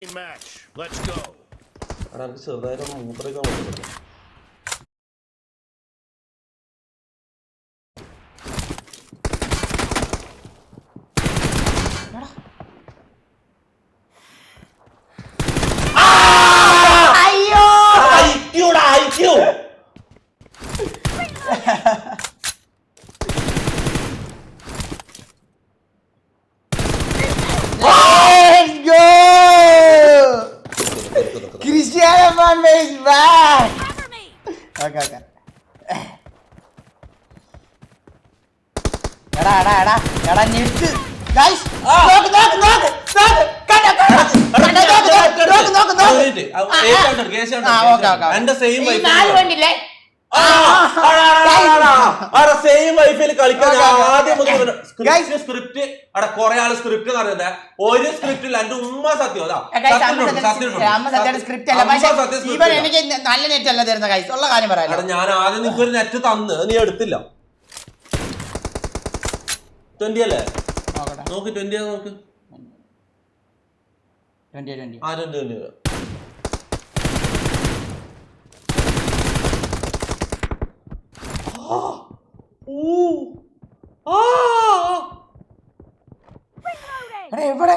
Match. Let's go. അനക്ക് ചെറുതായിട്ടൊന്ന് മൂത്രമൊക്കെ വന്നിട്ടുണ്ട്. Cristiano Ronaldo is back. Okay. Eda, നിർത്ത്. Guys, നോക്ക്. എന്റെ സെയിം ഈ നാല് വണ്ടില്ലേ? സെയിം വൈഫിൽ കളിക്കാൻ ആദ്യം സ്ക്രിപ്റ്റ് അവിടെ കുറെ ആള് സ്ക്രിപ്റ്റ് പറയുന്നത് ഒരു സ്ക്രിപ്റ്റിൽ എന്റെ ഉമ്മ സത്യം സ്ക്രിപ്റ്റ് അല്ല, പക്ഷേ ഇവൻ എനിക്ക് നല്ല നെറ്റ് അല്ല തരുന്ന കൈസ് ഉള്ള കാര്യം പറയാം. ഞാൻ ആദ്യം നിനക്ക് ഒരു നെറ്റ് തന്ന് നീ എടുത്തില്ല. 20 അല്ലേ? നോക്ക് 20 നോക്ക്. 20 എവിടെ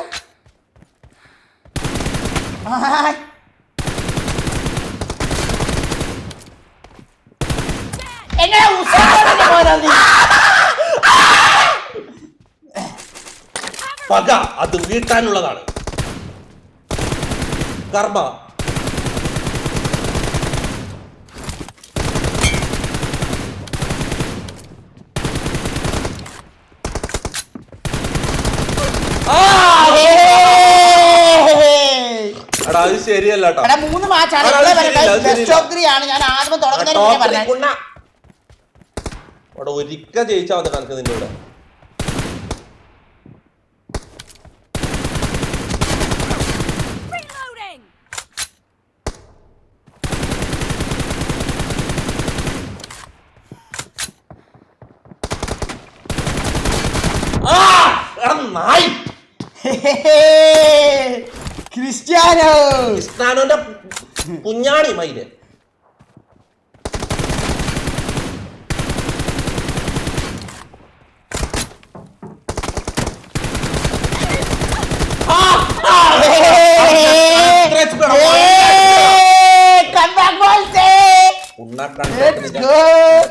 പക അത് വീട്ടാനുള്ളതാണ്. കർമ്മ അത് ശരിയല്ല. 3 മാച്ചാണ് ഞാൻ ആദ്യം തുടങ്ങുന്നതിന് അവിടെ ഒരിക്കൽ ജയിച്ചാൽ മതി കണക്ക് നിന്റെ കൂടെ. ക്രിസ്ത്യാനോന്റെ കുഞ്ഞാണി മയില്.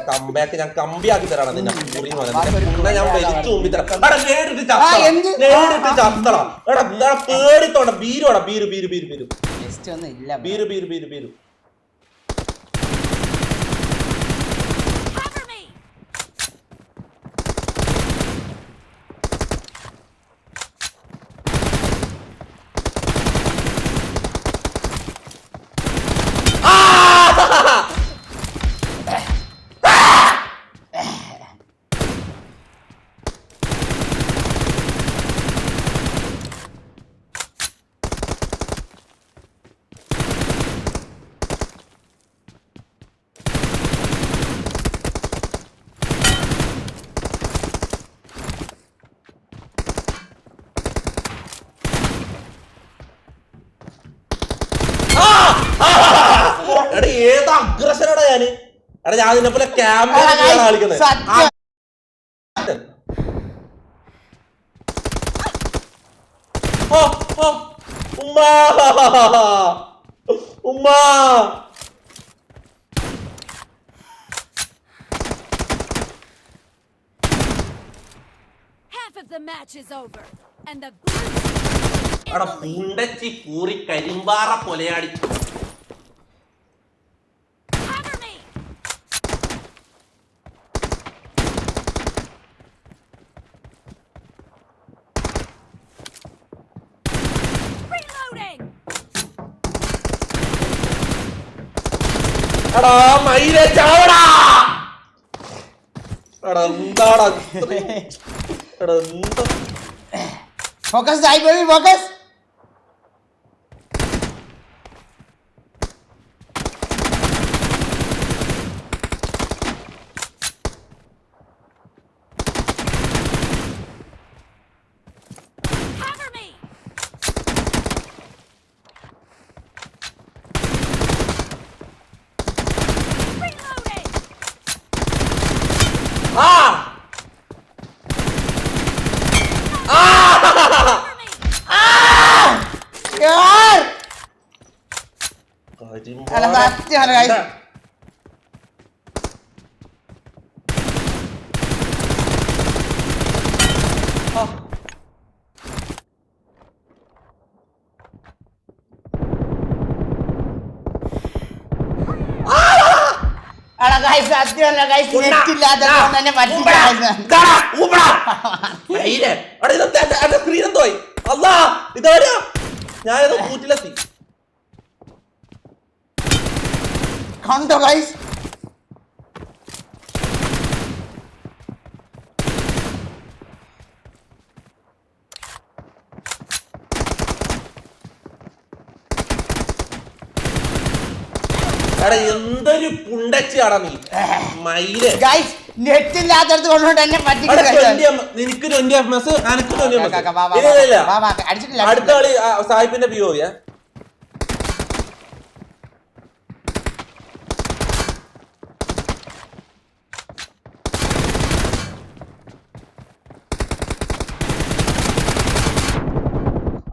കംബാക്ക് ഞാൻ കമ്പിയാക്കി തരാണ് നിന്നെ. ഞാൻ വലിച്ചു മുമ്പി തരാം. നേരിട്ട് ചത്തണം. പേടിത്തോണ്ട ബീരോടാ ബീര് ഏതാ അഗ്രസനടാ ഞാന്. ഞാൻ നിന്നെ പോലെ ക്യാമറ കളിക്കുന്നത്. ഉമ്മ പൂണ്ടച്ചി പൂറി കരിമ്പാറ പൊലയാടി. എടാ മയിലെ ചാവടാ. എടാ എന്താടാ എടാ എന്താ ഫോക്കസ് ആയി പോയി. ഫോക്കസ് സത്യമാണ് ഗൈസ്. സത്യമല്ല ഗൈസ്, നെറ്റില്ലാത്ത തന്നെ സ്ക്രീനെന്തോയി അല്ലാ ഇതാരാ ഞാനേതോ കൂറ്റിലെത്തി കണ്ടോ ഗൈസ്. എന്തൊരു പുണ്ടച്ചാടാ നീ മയില്. നെറ്റില്ലാത്തടത്ത് കൊണ്ടുകൊണ്ട് തന്നെ നിനക്ക് 20 FPS എനിക്ക് 20 FPS. അടുത്ത കളി സായിപ്പിന്റെ POV.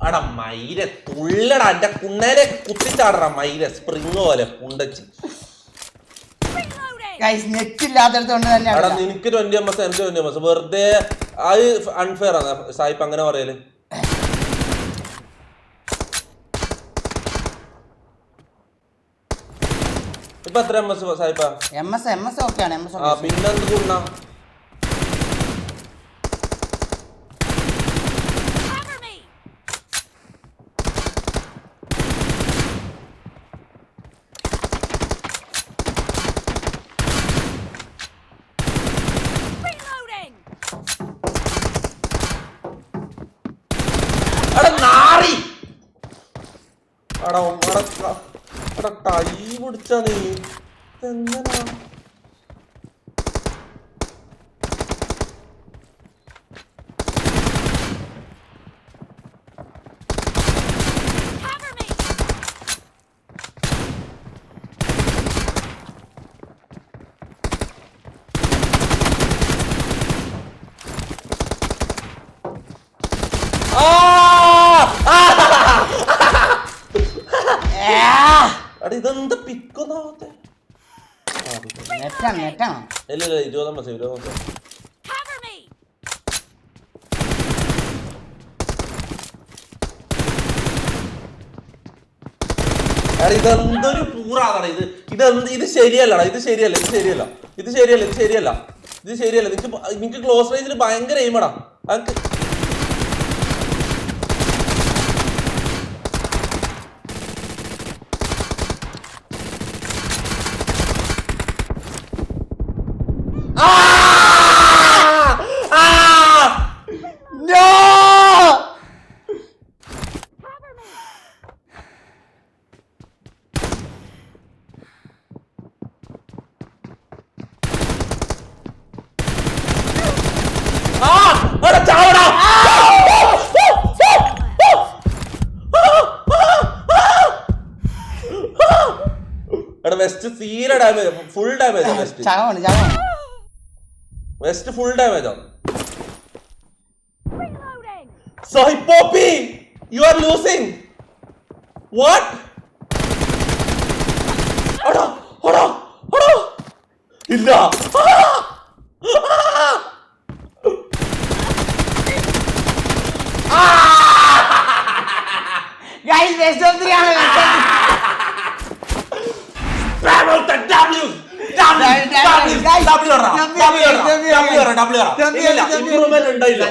അടാ മയിലെ തുള്ളടാ എന്റെ കുണ്ണേരെ കുത്തിച്ചാടടാ മയിലെ സ്പ്രിങ് പോലെ പുണ്ടച്ച്. നെറ്റില്ലാത്തടത്ത് കൊണ്ട് തന്നെ നിനക്ക് 20 MS എനിക്ക് 20 MS. വെറുതെ അത് അൺഫെയർ ആണ് സായിപ്പ് അങ്ങനെ പറയല്. ഇപ്പൊ എത്ര MS സായിപ്പ? MS ഓക്കെയാണ്. പിന്നെന്ത് കുണ്ണ ടൈ പിടിച്ചാ നീ എങ്ങനാ ഇതെന്താ പിക്കൊന്നാവത്തെ? ഇല്ല 20 MS. ഇതെന്തൊരു പൂറാണ് ഇത്. ഇത് ശരിയല്ലടാ. ഇത് ശരിയല്ല. നിനക്ക് ക്ലോസ് റേഞ്ചിൽ ഭയങ്കര എയിമടാ. വെസ്റ്റ് തീരെ damage, full damage. West full damage ആണ്. So Poppy, you are losing. What? Oda. ഇല്ല. Guys, best of 3 ആണ്. Travel the W. ഇംപ്രൂവ്മെന്റ് ഉണ്ടായില്ല.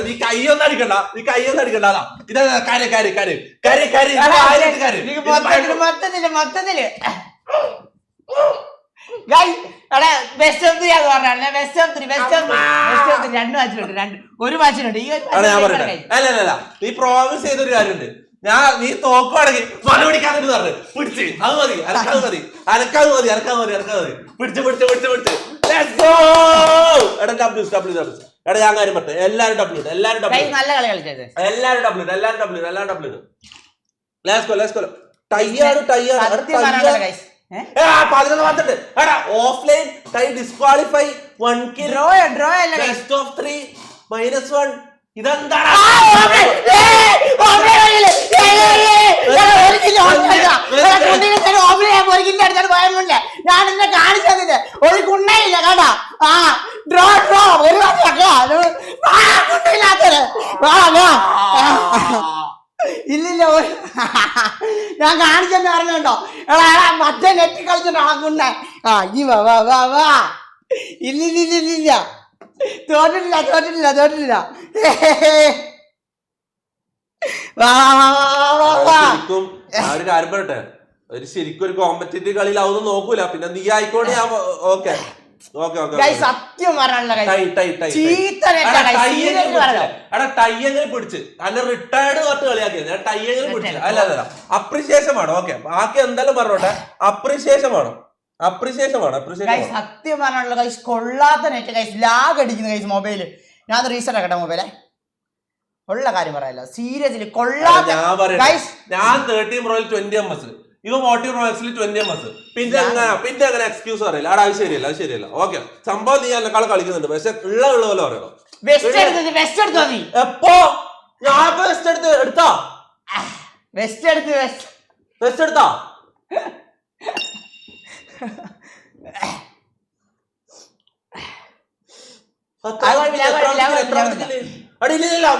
നീ കൈയൊന്നും അടിക്കണ്ട. ഇതാ മൊത്തത്തില് ബെസ്റ്റ് ഓഫ് 3 ആന്ന് പറഞ്ഞാൽ ബെസ്റ്റ് ഓഫ് 3 2 മാച്ചിലുണ്ട്. ഒരു മാച്ചിലുണ്ട്. ഞാൻ പറയട്ടെ. അല്ല നീ പ്രോമിസ് ചെയ്തൊരു കാര്യമുണ്ട്. നീ തോക്കുവാണെങ്കിൽ മല പിടിക്കാതെ പറഞ്ഞു പിടിച്ച് അത് മതി. അനക്കാതെ മതി. പിടിച്ച് എടാ ഞാൻ കാര്യം പറ്റേ. എല്ലാരും W. നല്ല കളി കളിച്ചത്. എല്ലാരും W. ടൈയാണ് 11 വന്നിട്ട്. എടാ offline tie disqualify 1 kill draw അല്ല. Best of 3 -1. ഇതെന്താണ്? ഞാൻ എന്നെ കാണിച്ചു തന്നില്ല ഒരു കുണ്ണയില്ല കേട്ടാ ആ ഡ്രോ ഒരു കുണ്ണയില്ലാത്തത് ഇല്ലില്ല ഞാൻ കാണിച്ചെന്ന് പറഞ്ഞോ എടാ മറ്റേ നെറ്റ് കളിച്ചിട്ട് ആ കുണ്ണ ആ ഈ വാ വാ വാ വാ ഇല്ലില്ല തോറ്റിട്ടില്ല ശരിക്കും ഒരു കാര്യം പറയട്ടെ ഒരു ശരിക്കും ഒരു കോമ്പറ്റീറ്റീവ് കളിയിലാവുന്ന നോക്കൂല പിന്നെ നീ ആയിക്കോട്ടെ ഞാൻ ഓക്കെ സത്യം ടൈ എങ്ങനെ പിടിച്ച് അല്ല റിട്ടയർഡ് തൊട്ട് കളിയാക്കിയത് ടൈ എങ്ങനെ പിടിച്ചില്ല അല്ല അപ്രിസിയേഷൻ ആണ് ഓക്കെ ബാക്കി എന്തായാലും പറഞ്ഞോട്ടെ അപ്രിസിയേഷൻ ആണ് സത്യം പറഞ്ഞുള്ള കൈസ് കൊള്ളാത്ത നെറ്റ് കൈസ് ലാഗ് അടിക്കുന്ന കൈസ് മൊബൈല് ഞാൻ റീസെറ്റ് ആക്കട്ടെ മൊബൈലെ ഉള്ള കാര്യം പറയല്ലോ സീരിയസ്ലി കൊള്ളാത്ത ഞാൻ 13 Pro 20 ms ഇവ 40 Pro Max 20 ms പിന്നെ അങ്ങനെ എക്സ്ക്യൂസ് പറയില്ല അത് ശരിയല്ല ഓക്കെ സംഭവം നീ എന്നെക്കാൾ കളിക്കുന്നുണ്ട് പക്ഷെ ഉള്ള പോലെ പറയണം എപ്പോ ഞാൻ വെസ്റ്റ് എടുത്താ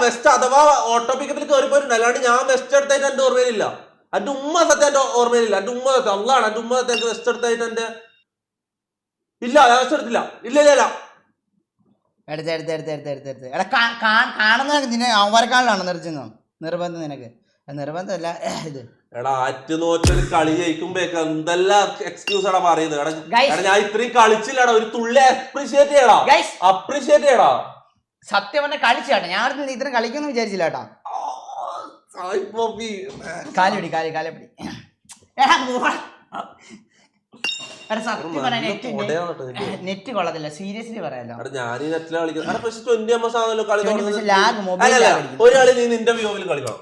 വെസ്റ്റ് അഥവാ ഓട്ടോപിക്കപ്പിൽ കയറിപ്പോയിട്ടുണ്ട് അല്ലാണ്ട് ഞാൻ വെസ്റ്റ് എടുത്തായിട്ട് എന്റെ ഓർമ്മയിലില്ല എന്റെ ഉമ്മ സത്യം എന്റെ ഓർമ്മയിലില്ല എന്റെ ഉമ്മ സത്യം അള്ളാണ് എന്റെ ഉമ്മ സത്യം വെസ്റ്റ് എടുത്തായിട്ട് എന്റെ ഇല്ല ഞാൻ വെസ്റ്റ് എടുത്തില്ല ഇല്ല കാണുന്ന നിന്നെ അവരെക്കാളാണ് നിർബന്ധം നിനക്ക് നിർബന്ധമല്ല ഇത് എടാ ആറ്റുനോറ്റൊരു കളി ജയിക്കുമ്പോ എന്തെല്ലാം എക്സ്ക്യൂസ് ആണ് പറയുന്നത് എടാ ഞാൻ ഇത്രയും കളിച്ചില്ലടാ ഒരു തുള്ളി അപ്രീഷിയേറ്റ് ചെയ്യടാ സത്യം പറഞ്ഞ കളിച്ചാട്ടെ ഞാൻ ഇത്രയും കളിക്കുന്നു വിചാരിച്ചില്ല കേട്ടാ കാലി നെറ്റ് കൊള്ളത്തില്ല സീരിയസ്ലി പറയാലോ ഞാൻ നെറ്റില് കളിക്കുന്നത് പക്ഷെ 20 ms ആണല്ലോ കളി ഒരു കളി നീ നിന്റെ വ്യൂവിൽ കളിക്കണം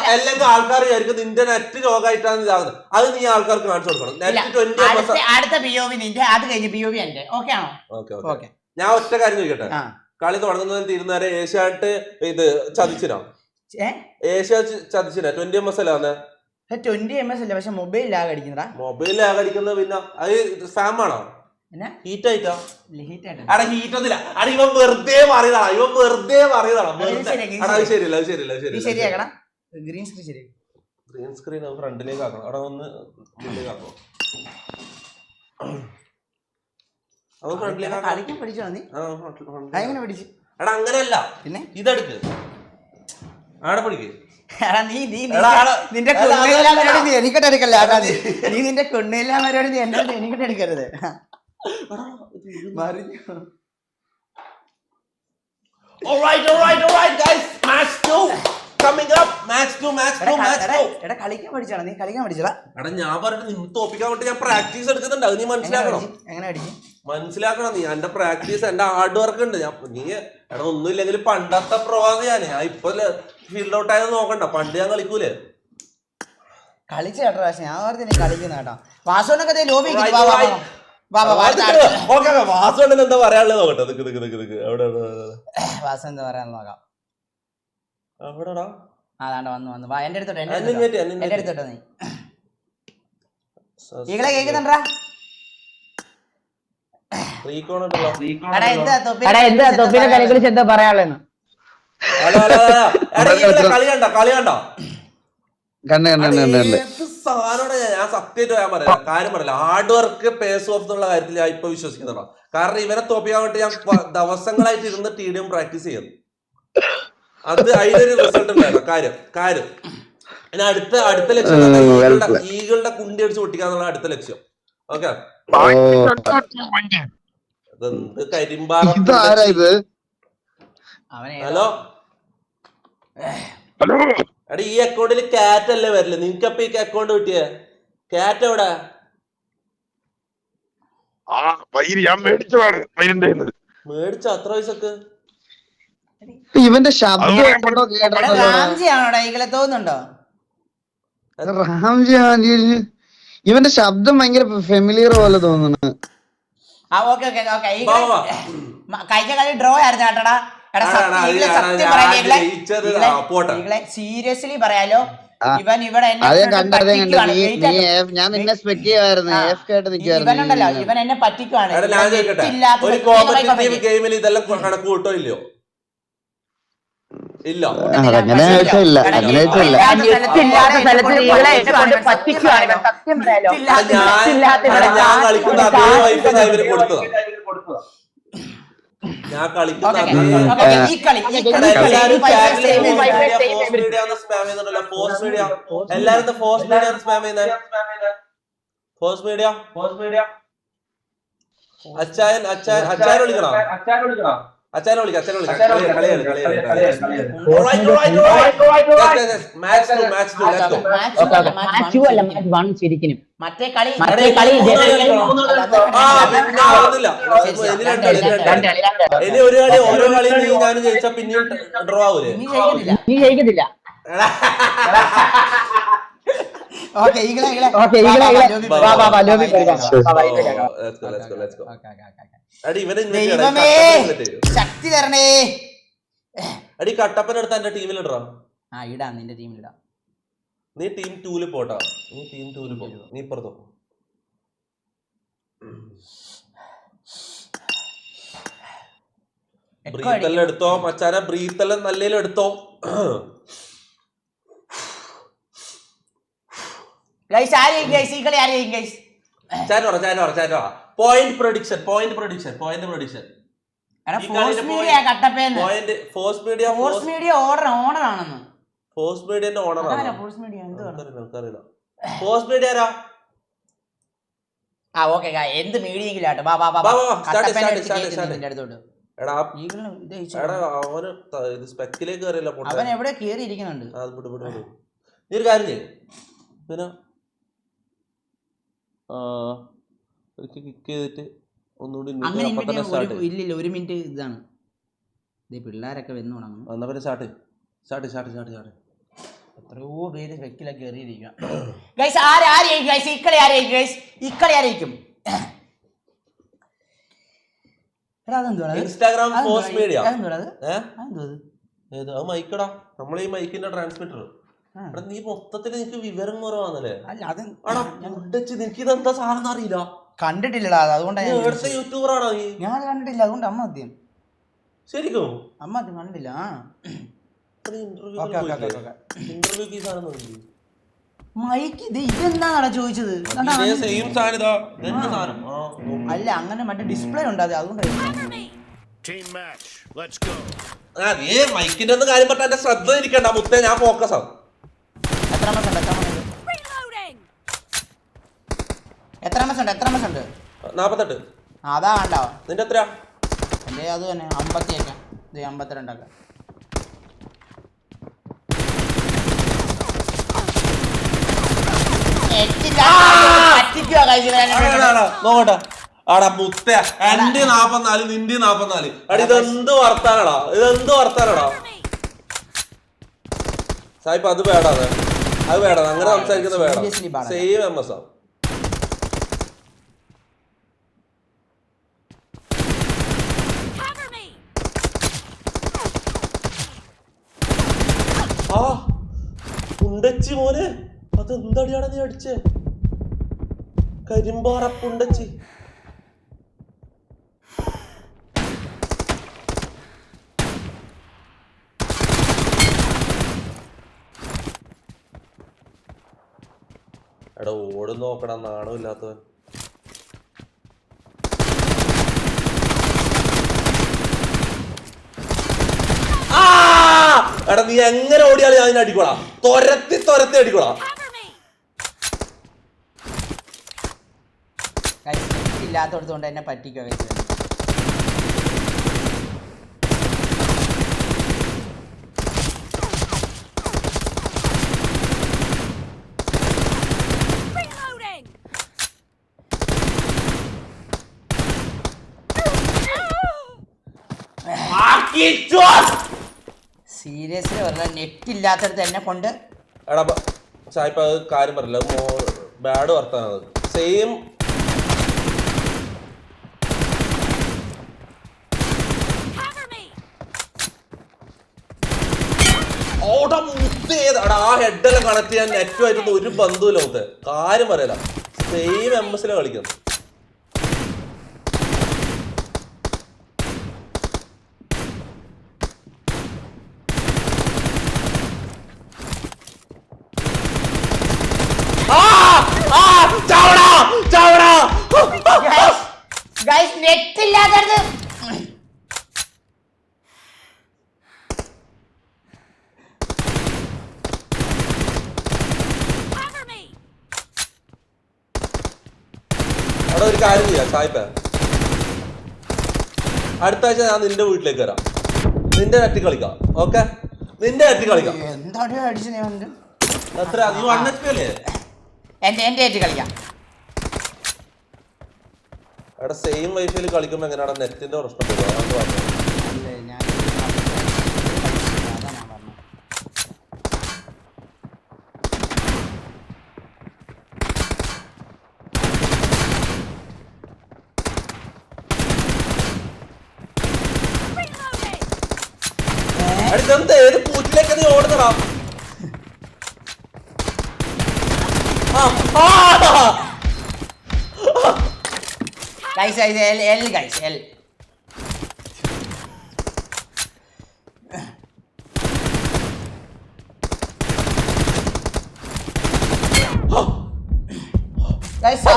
അല്ലെങ്കിൽ ആൾക്കാർ വിചാരിക്കും നിന്റെ നെറ്റ് രോഗമായിട്ടാണ് ഇതാകുന്നത് അത് നീ ആൾക്കാർക്ക് കാണിച്ചു കൊടുക്കണം നെറ്റ് 20 ms അടുത്ത POV നിന്റെ അത് കഴിഞ്ഞ് POV എന്റെ ഓക്കെ ആണോ ഓക്കെ ഞാൻ ഒറ്റ കാര്യം ചോദിക്കട്ടെ കളി തുടങ്ങുന്നതിന് തീരുന്നവരെ ഏഷ്യാട്ട് ഇത് ചതിച്ചിനോ ചതിച്ചിനാ 20 ms അല്ലേ 20 ms അല്ല പക്ഷെ മൊബൈൽ ലാഗ് അടിക്കുന്നതാ മൊബൈൽ ലാഗ് അടിക്കുന്നത് പിന്നെ അത് സ്പാം ആണോ ഹീറ്റ് ആയിട്ടാ ഹീറ്റ് ഒന്നുമില്ല ഇവൻ വെറുതെ മാറിയതാണ് ശരിയാക്കടാ ഗ്രീൻ സ്ക്രീൻ ഫ്രണ്ടിലേക്ക് ആക്കണം അവിടെ ഒന്ന് മുന്നിലേക്ക് ആക്കണം കളിക്കാൻ പഠിച്ചോ നീ എങ്ങനെ പഠിച്ചു എടാ അങ്ങനെയല്ല പിന്നെ ഇതെടുക്ക് ആടെ പഠിക്ക് നിന്റെ കുണ്ണില്ലാമരോട് നീ എനിക്കിട്ട് എടുക്കല്ലേ ആട്ടാ നീ നിന്റെ കുണ്ണില്ലാമരോട് നീ എന്നോട് എനിക്കിട്ട് എടുക്കരുത് കളിക്കാൻ പഠിച്ചാണ് നീ കളിക്കാൻ പഠിച്ചടാ എടാ ഞാൻ പറഞ്ഞിട്ട് നിന്ന് തോപ്പിക്കാൻ വേണ്ടി ഞാൻ പ്രാക്ടീസ് എടുക്കുന്നുണ്ട് അത് നീ മനസ്സിലാക്കണം എങ്ങനെ അടിക്കും മനസ്സിലാക്കണം നീ എന്റെ പ്രാക്ടീസ് എന്റെ ഹാർഡ് വർക്ക് ഉണ്ട് നീ എടാ ഒന്നുമില്ലെങ്കിൽ പണ്ടത്തെ പ്രവാദം ഞാൻ ഇപ്പൊ ഫീൽഡ് ഔട്ട് ആയത് നോക്കണ്ട പണ്ട് ഞാൻ കളിക്കൂലേ കളിച്ചു കേട്ടോ പക്ഷെ ഞാൻ പറഞ്ഞ നീ കളിക്കുന്ന കേട്ടോ വാസുവിനൊക്കെ ലോബി വാസുണ്ടെന്ന് എന്താ പറയാനുള്ളത് നോക്കട്ടെ വാസു എന്താ പറയാന്ന് നോക്കാം എവിടെടാ അതാണ്ട് വന്നു വാ എന്റെ അടുത്തോട്ടെ എന്റെ അടുത്തോട്ടെ നീ ഈകളെ കേൾക്കുന്നുണ്ടാ എന്താ പറയാനുള്ളതെന്ന് കളി കണ്ടോ സാധനോടെ ഞാൻ സത്യമായിട്ട് ഞാൻ പറയാം കാര്യം പറയില്ല ഹാർഡ് വർക്ക് പേസ് ഓഫ് എന്നുള്ള കാര്യത്തിൽ ഞാൻ ഇപ്പൊ വിശ്വസിക്കുന്നുണ്ടോ കാരണം ഇവനെ തോപ്പിക്കാൻ വേണ്ടി ഞാൻ ദിവസങ്ങളായിട്ട് ഇരുന്ന് TDM പ്രാക്ടീസ് ചെയ്യുന്നു അത് അതിലൊരു റിസൾട്ട് ഉണ്ടായിരുന്നു കാര്യം പിന്നെ അടുത്ത ലക്ഷ്യം ഈകളുടെ കുണ്ടി അടിച്ച് പൊട്ടിക്കാന്നുള്ള അടുത്ത ലക്ഷ്യം ഓക്കെ കരിമ്പാറ ഹലോ എടാ ഈ അക്കൗണ്ടിൽ ക്യാറ്റ് അല്ലേ വരില്ല നിനക്കപ്പൊ ഈ അക്കൗണ്ട് കിട്ടിയ ക്യാറ്റ് എവിടെ മേടിച്ച അത്ര പൈസക്ക് ഇവന്റെ ശബ്ദം തോന്നുന്നുണ്ടോ ഇവന്റെ ശബ്ദം ഭയങ്കര ഫെമിലിയർ പോലെ തോന്നുന്നു കഴിഞ്ഞ കളി ഡ്രോ ആയിരുന്നു കേട്ടടാ സീരിയസ്ലി പറയാലോ ഇവൻ ഇവിടെ എന്നെ അത് കണ്ടത് കണ്ട് പറ്റിക്കുവാണ്. നീ Wait നീ ആക്ക്. AF ഞാൻ നിന്നെ സ്പെക്ട് ചെയ്യുമായിരുന്നു ആ. AFK ആയിട്ട് ഇവനുണ്ടല്ലോ നിൽക്കുവായിരുന്നു. ഇവൻ എന്നെ പറ്റിക്കുവാണ്. എടാ ഞാൻ ചോദിക്കട്ടെ, ഇല്ലാത്ത ഒരു വ്യക്തികളെ കോമ്പറ്റീവ് comment. ഗെയിമിൽ ഇതെല്ലാം കണക്ക് കൂട്ടോ ഇല്ലയോ? ഇല്ല. അതങ്ങനെ ചോദിച്ചില്ല, അങ്ങനെ ചോദിച്ചില്ല. ഇല്ലാത്ത സ്ഥലത്ത് ഈകളെ എന്നെ കൊണ്ട് പറ്റിക്കുവാണ് ഇവൻ. സത്യം പറയാലോ. ഞാൻ കളിക്കുന്ന അതേ വൈഫ് ഞാൻ ഇവര് കൊടുത്തതാ. ഞാൻ കളിക്കുന്ന അതേ ഈ കളി എല്ലാരും പോസ്റ്റ് മീഡിയ സ്പാം ചെയ്യുന്നുണ്ടല്ലോ. പോസ്റ്റ് മീഡിയ എല്ലാരും പോസ്റ്റ് മീഡിയ സ്പാം ചെയ്യുന്നത്. പോസ്റ്റ് മീഡിയ അച്ചായൻ വിളിക്കണോ? അച്ഛനെ വിളിക്കാം. മറ്റേ കളി ഇനി ഒരു കളി ഓരോ കളി ഞാൻ ജയിച്ചാ പിന്നെയും ഡ്രോ ആവൂലേ? നീ ജയിക്കത്തില്ല. ശക്തി തരണേ. അടി കട്ടപ്പനെടുത്ത് എന്റെ ടീമിലിടാ. ഇടാം, നിന്റെ ടീമിലിടാം. നീ ടീം 2 പോട്ടാ. നീ ഇപ്പുറത്തോ. ബ്രീത്തെല്ലാം എടുത്തോ മച്ചാനെ, ബ്രീത്തെല്ലാം നല്ലേലും എടുത്തോ. Point prediction. എന്ത് മീഡിയെങ്കിലും ആട്ടെ. അവൻ എവിടെ കേറിയിരിക്കുന്നുണ്ട്. നീ ഒരു കാര്യം ചെയ്യും പിന്നെ കിക്ക് ചെയ്തിട്ട് ഒന്നുകൂടി ഇല്ലില്ല, 1 മിനിറ്റ് ഇതാണ്. പിള്ളേരൊക്കെ വന്നു തുടങ്ങും. എന്നാ പിന്നെ സ്റ്റാർട്ട്. എത്രയോ പേര് സ്പെക്കിലൊക്കെ കയറിയിരിക്കാം. ഇക്കളി ഇൻസ്റ്റാഗ്രാം പോസ്റ്റ് മീഡിയ മൈക്കടാ. നമ്മളീ മൈക്കിന്റെ ട്രാൻസ്മിറ്റർ. നീ മൊത്തത്തിൽ നിനക്ക് വിവരം കുറവാന്നല്ലേ? നിനക്ക് ഇതെന്താ സാധനം അറിയില്ല. കണ്ടിട്ടില്ലടാ, അതുകൊണ്ടാണ്. യൂട്യൂബറാണോ നീ? ഞാൻ കണ്ടിട്ടില്ല, അതുകൊണ്ട് അമ്മ ആദ്യം. ശരിക്കും അമ്മ ആദ്യം കണ്ടില്ല. മൈക്ക് ഇതെന്താണോ ചോദിച്ചത്? അല്ല, അങ്ങനെ മറ്റേ ഡിസ്പ്ലേ ഉണ്ട്, അതുകൊണ്ടാണ്. മൈക്കിന്റെ ഒന്നും കാര്യം പറഞ്ഞ എന്റെ ശ്രദ്ധ ഇരിക്കണ്ട മുത്തേ, ഞാൻ ഫോക്കസ് ആവും. എത്ര എം എസ് ഉണ്ട്? 48. അതാ കണ്ടോ നിന്റെ എത്രയാ? എന്റെ അത് തന്നെ 50 52. നോക്കട്ടെ ആടാ മുത്ത എന്റെ 44 നിന്റെ 44. അടി ഇതെന്ത് വർത്താനടാ സായിപ്പ്. അത് വേടാതെ അങ്ങനെ സംസാരിക്കുന്നത് വേടാ. സെയിം MS ആ. പുണ്ടച്ചി മോനെ, അതെന്തടിയാണ് നീ അടിച്ചേ? കരിമ്പാറ പുണ്ടച്ചി. എടാ ഓടും നോക്കണം, നാണം ഇല്ലാത്തവൻ. എടാ നീ എങ്ങനെ ഓടിയാലും ഞാൻ അതിനെ അടിക്കോളാം. തുരത്തി അടിക്കോളാം. ഇല്ലാത്തടത്തോണ്ട് എന്നെ പറ്റിക്കോ. സീരിയസ്ലി പറഞ്ഞ നെറ്റ് ഇല്ലാത്തടത്ത് എന്നെ കൊണ്ട്. എടാ സായിപ്പ അത് കാര്യം പറയില്ല, ബാഡ് വർത്താനത്. സെയിം ആ ഹെഡെല്ലാം കണക്ട് ചെയ്യാൻ നെറ്റുമായിട്ടൊന്നും ഒരു ബന്ധുവില്ല മുത്തേ. കാര്യം പറയല. സെയിം MS-ലെ കളിക്കുന്നു. ഗൈസ് നെറ്റ് ഇല്ലാത്തത് അവിടെ ഒരു കാര്യം ചെയ്യാം സായിപ്പ, അടുത്ത ആഴ്ച ഞാൻ നിന്റെ വീട്ടിലേക്ക് വരാം. നിന്റെ നെറ്റ് കളിക്കാം. ഓക്കെ, നിന്റെ നെറ്റ് കളിക്കാം. എന്താണ് അടിച്ചത്? എത്ര നീ 1 HP അല്ലേ? എന്റെ നെറ്റ് കളിക്കാം. അവിടെ സെയിം വൈഫൈയിൽ കളിക്കുമ്പോ എങ്ങനെയാണ് നെറ്റിന്റെ പ്രശ്നം വരും? അതാണ് പറഞ്ഞത്. അടുത്തെന്ത് ഏത് പൂറ്റിലേക്ക് നീ ഓടുന്നടാ? Guys L guys L guys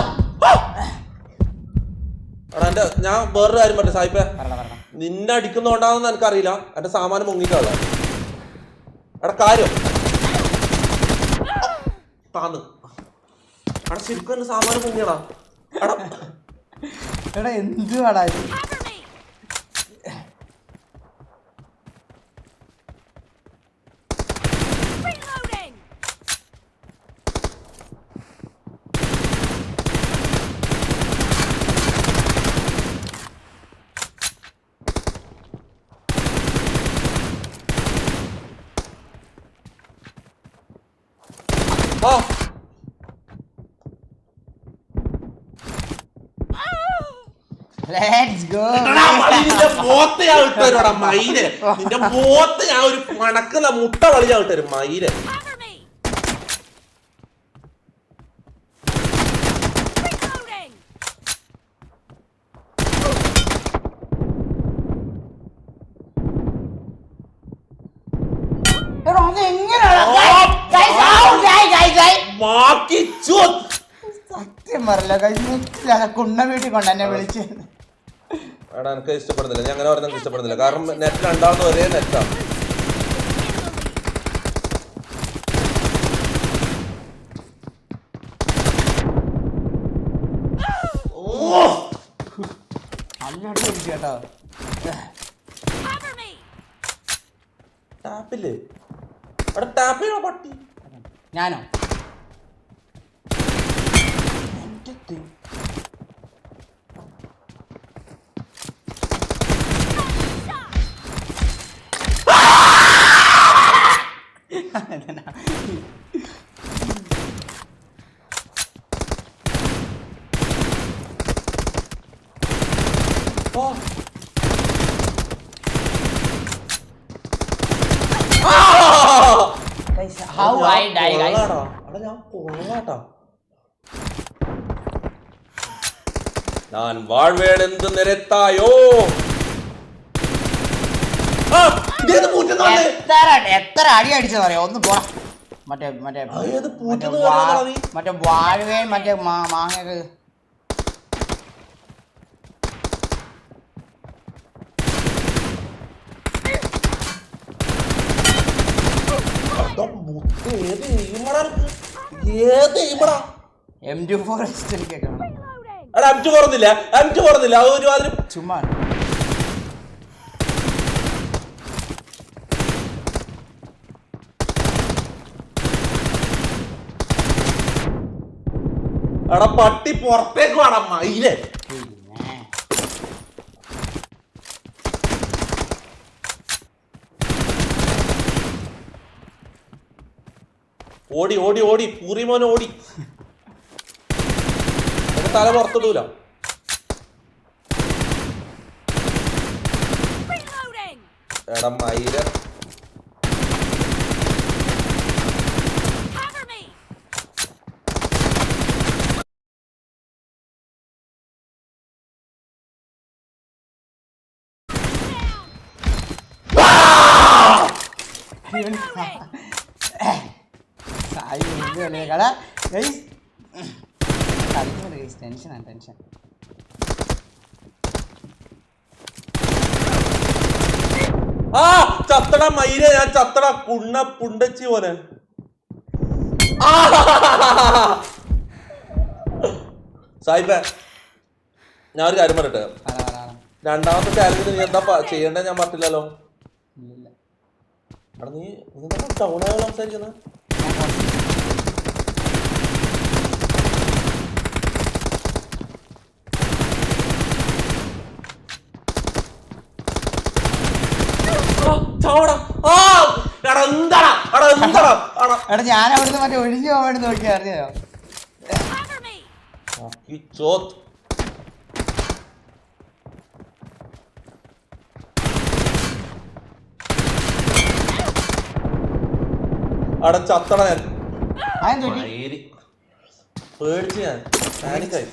എന്റെ ഞാൻ വേറൊരു കാര്യം പറഞ്ഞു സായിപ്പ, നിന്നെ അടിക്കുന്നോണ്ടാണെന്ന് എനിക്കറിയില്ല. എന്റെ സാമാനം മുങ്ങിട്ടാണ് എടാ കാര്യം താന്ന്. എടാ ശരിക്കും എന്റെ സാമാനം മുങ്ങിയടാ. എടാ എടാ എന്തുവാടാ ഇത്? Let's go. നിന്റെ പോത്ത് ഞാൻ ഇട്ടുതരുവാടാ മയില്. നിന്റെ പോത്ത് ഞാൻ ഒരു മണക്കുന്ന മുട്ട വളി ഞാൻ ഇട്ടുതരും മയില്. സത്യം പറയല്ല കുണ്ണ വീട്ടിൽ കൊണ്ട് എന്നെ വിളിച്ച്. എടാ എനിക്ക് ഇഷ്ടപ്പെടുന്നില്ല, ഞാൻ അങ്ങനെ പറഞ്ഞാൽ ഇഷ്ടപ്പെടുന്നില്ല. കാരണം നെറ്റ് രണ്ടാമത് ഒരേ നെറ്റാണ്. കേട്ടോ ടാപ്പില്ലേ? അവിടെ ടാപ്പ് ചെയ്യണോ പട്ടി? ഞാനോ? How I die, guys? ഞാൻ വാഴ്വേടെന്ത് നിരത്തായോ? എത്ര അടി അടിച്ചത് പറയാ? ഒന്ന് പോടാ. മറ്റേ വാഴവേ മറ്റേ മാങ്ങ M24 പറഞ്ഞില്ല ഒരുമാതിരി ചുമ്മാ. എടാ പട്ടി പുറത്തേക്ക് വേണം മയിലേ. ഓടി ഓടി ഓടി പൂറിമോനെ ഓടി. തല പുറത്തിടൂല. എടാ മയില് ടെൻഷനാണ് ടെൻഷൻ. ആ ചത്തട മയില, ഞാൻ ചത്തട കുണ്ണ പുണ്ടച്ചി പോലെ. സായിപ്പേ, ഞാൻ ഒരു കാര്യം പറയട്ടെ. രണ്ടാമത്തെ ചാലഞ്ചിന് നീ എന്താ ചെയ്യണ്ടേ ഞാൻ പറഞ്ഞില്ലല്ലോ. എടാ നീ ടൗൺ ആയോ സംസാരിക്കുന്നത്? എടാ ഞാൻ അവിടുന്ന് മറ്റേ ഒഴിഞ്ഞു പോകാൻ വേണ്ടി നോക്കി അറിയാലോ. അവിടെ ചത്തട ഞാൻ അതെന്ത് പേടിച്ച് ഞാൻ പാനിക്കായി.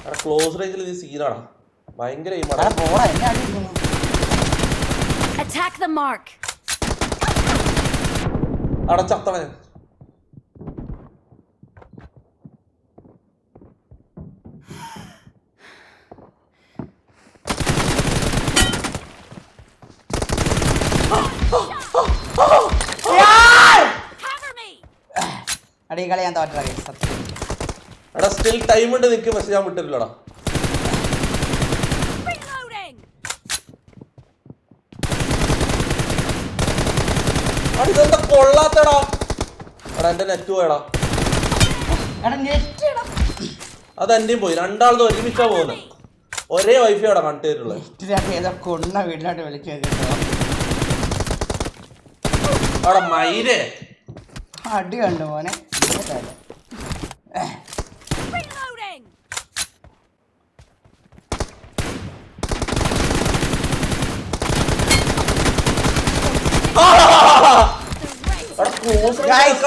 അവിടെ ക്ലോസ് റേഞ്ചിൽ നീ സീനാടാ, ഭയങ്കര പോടാ എന്നെ അടിക്കുന്നു. Attack the mark. അവിടെ ചത്തട ഞാൻ. അടി കളി ഞാൻ തോറ്റ സത്യം. എടാ സ്റ്റിൽ ടൈം ഉണ്ട് നിക്ക്, പക്ഷെ ഞാൻ വിട്ടിട്ടില്ലടാ. ഇതെന്താ കൊള്ളാത്തടാ. എടാ എന്റെ നെറ്റ് പോയടാ. അത് എന്റെയും പോയി. രണ്ടാളത് ഒരുമിച്ചാ പോകുന്നത്. ഒരേ വൈഫൈ അവിടെ കണ്ടിട്ടുള്ളത്. കൊണ്ണ വീട്ടിലോട്ട് വിളിച്ചു അവിടെ മയിലേ അടി കണ്ടു മോനെ.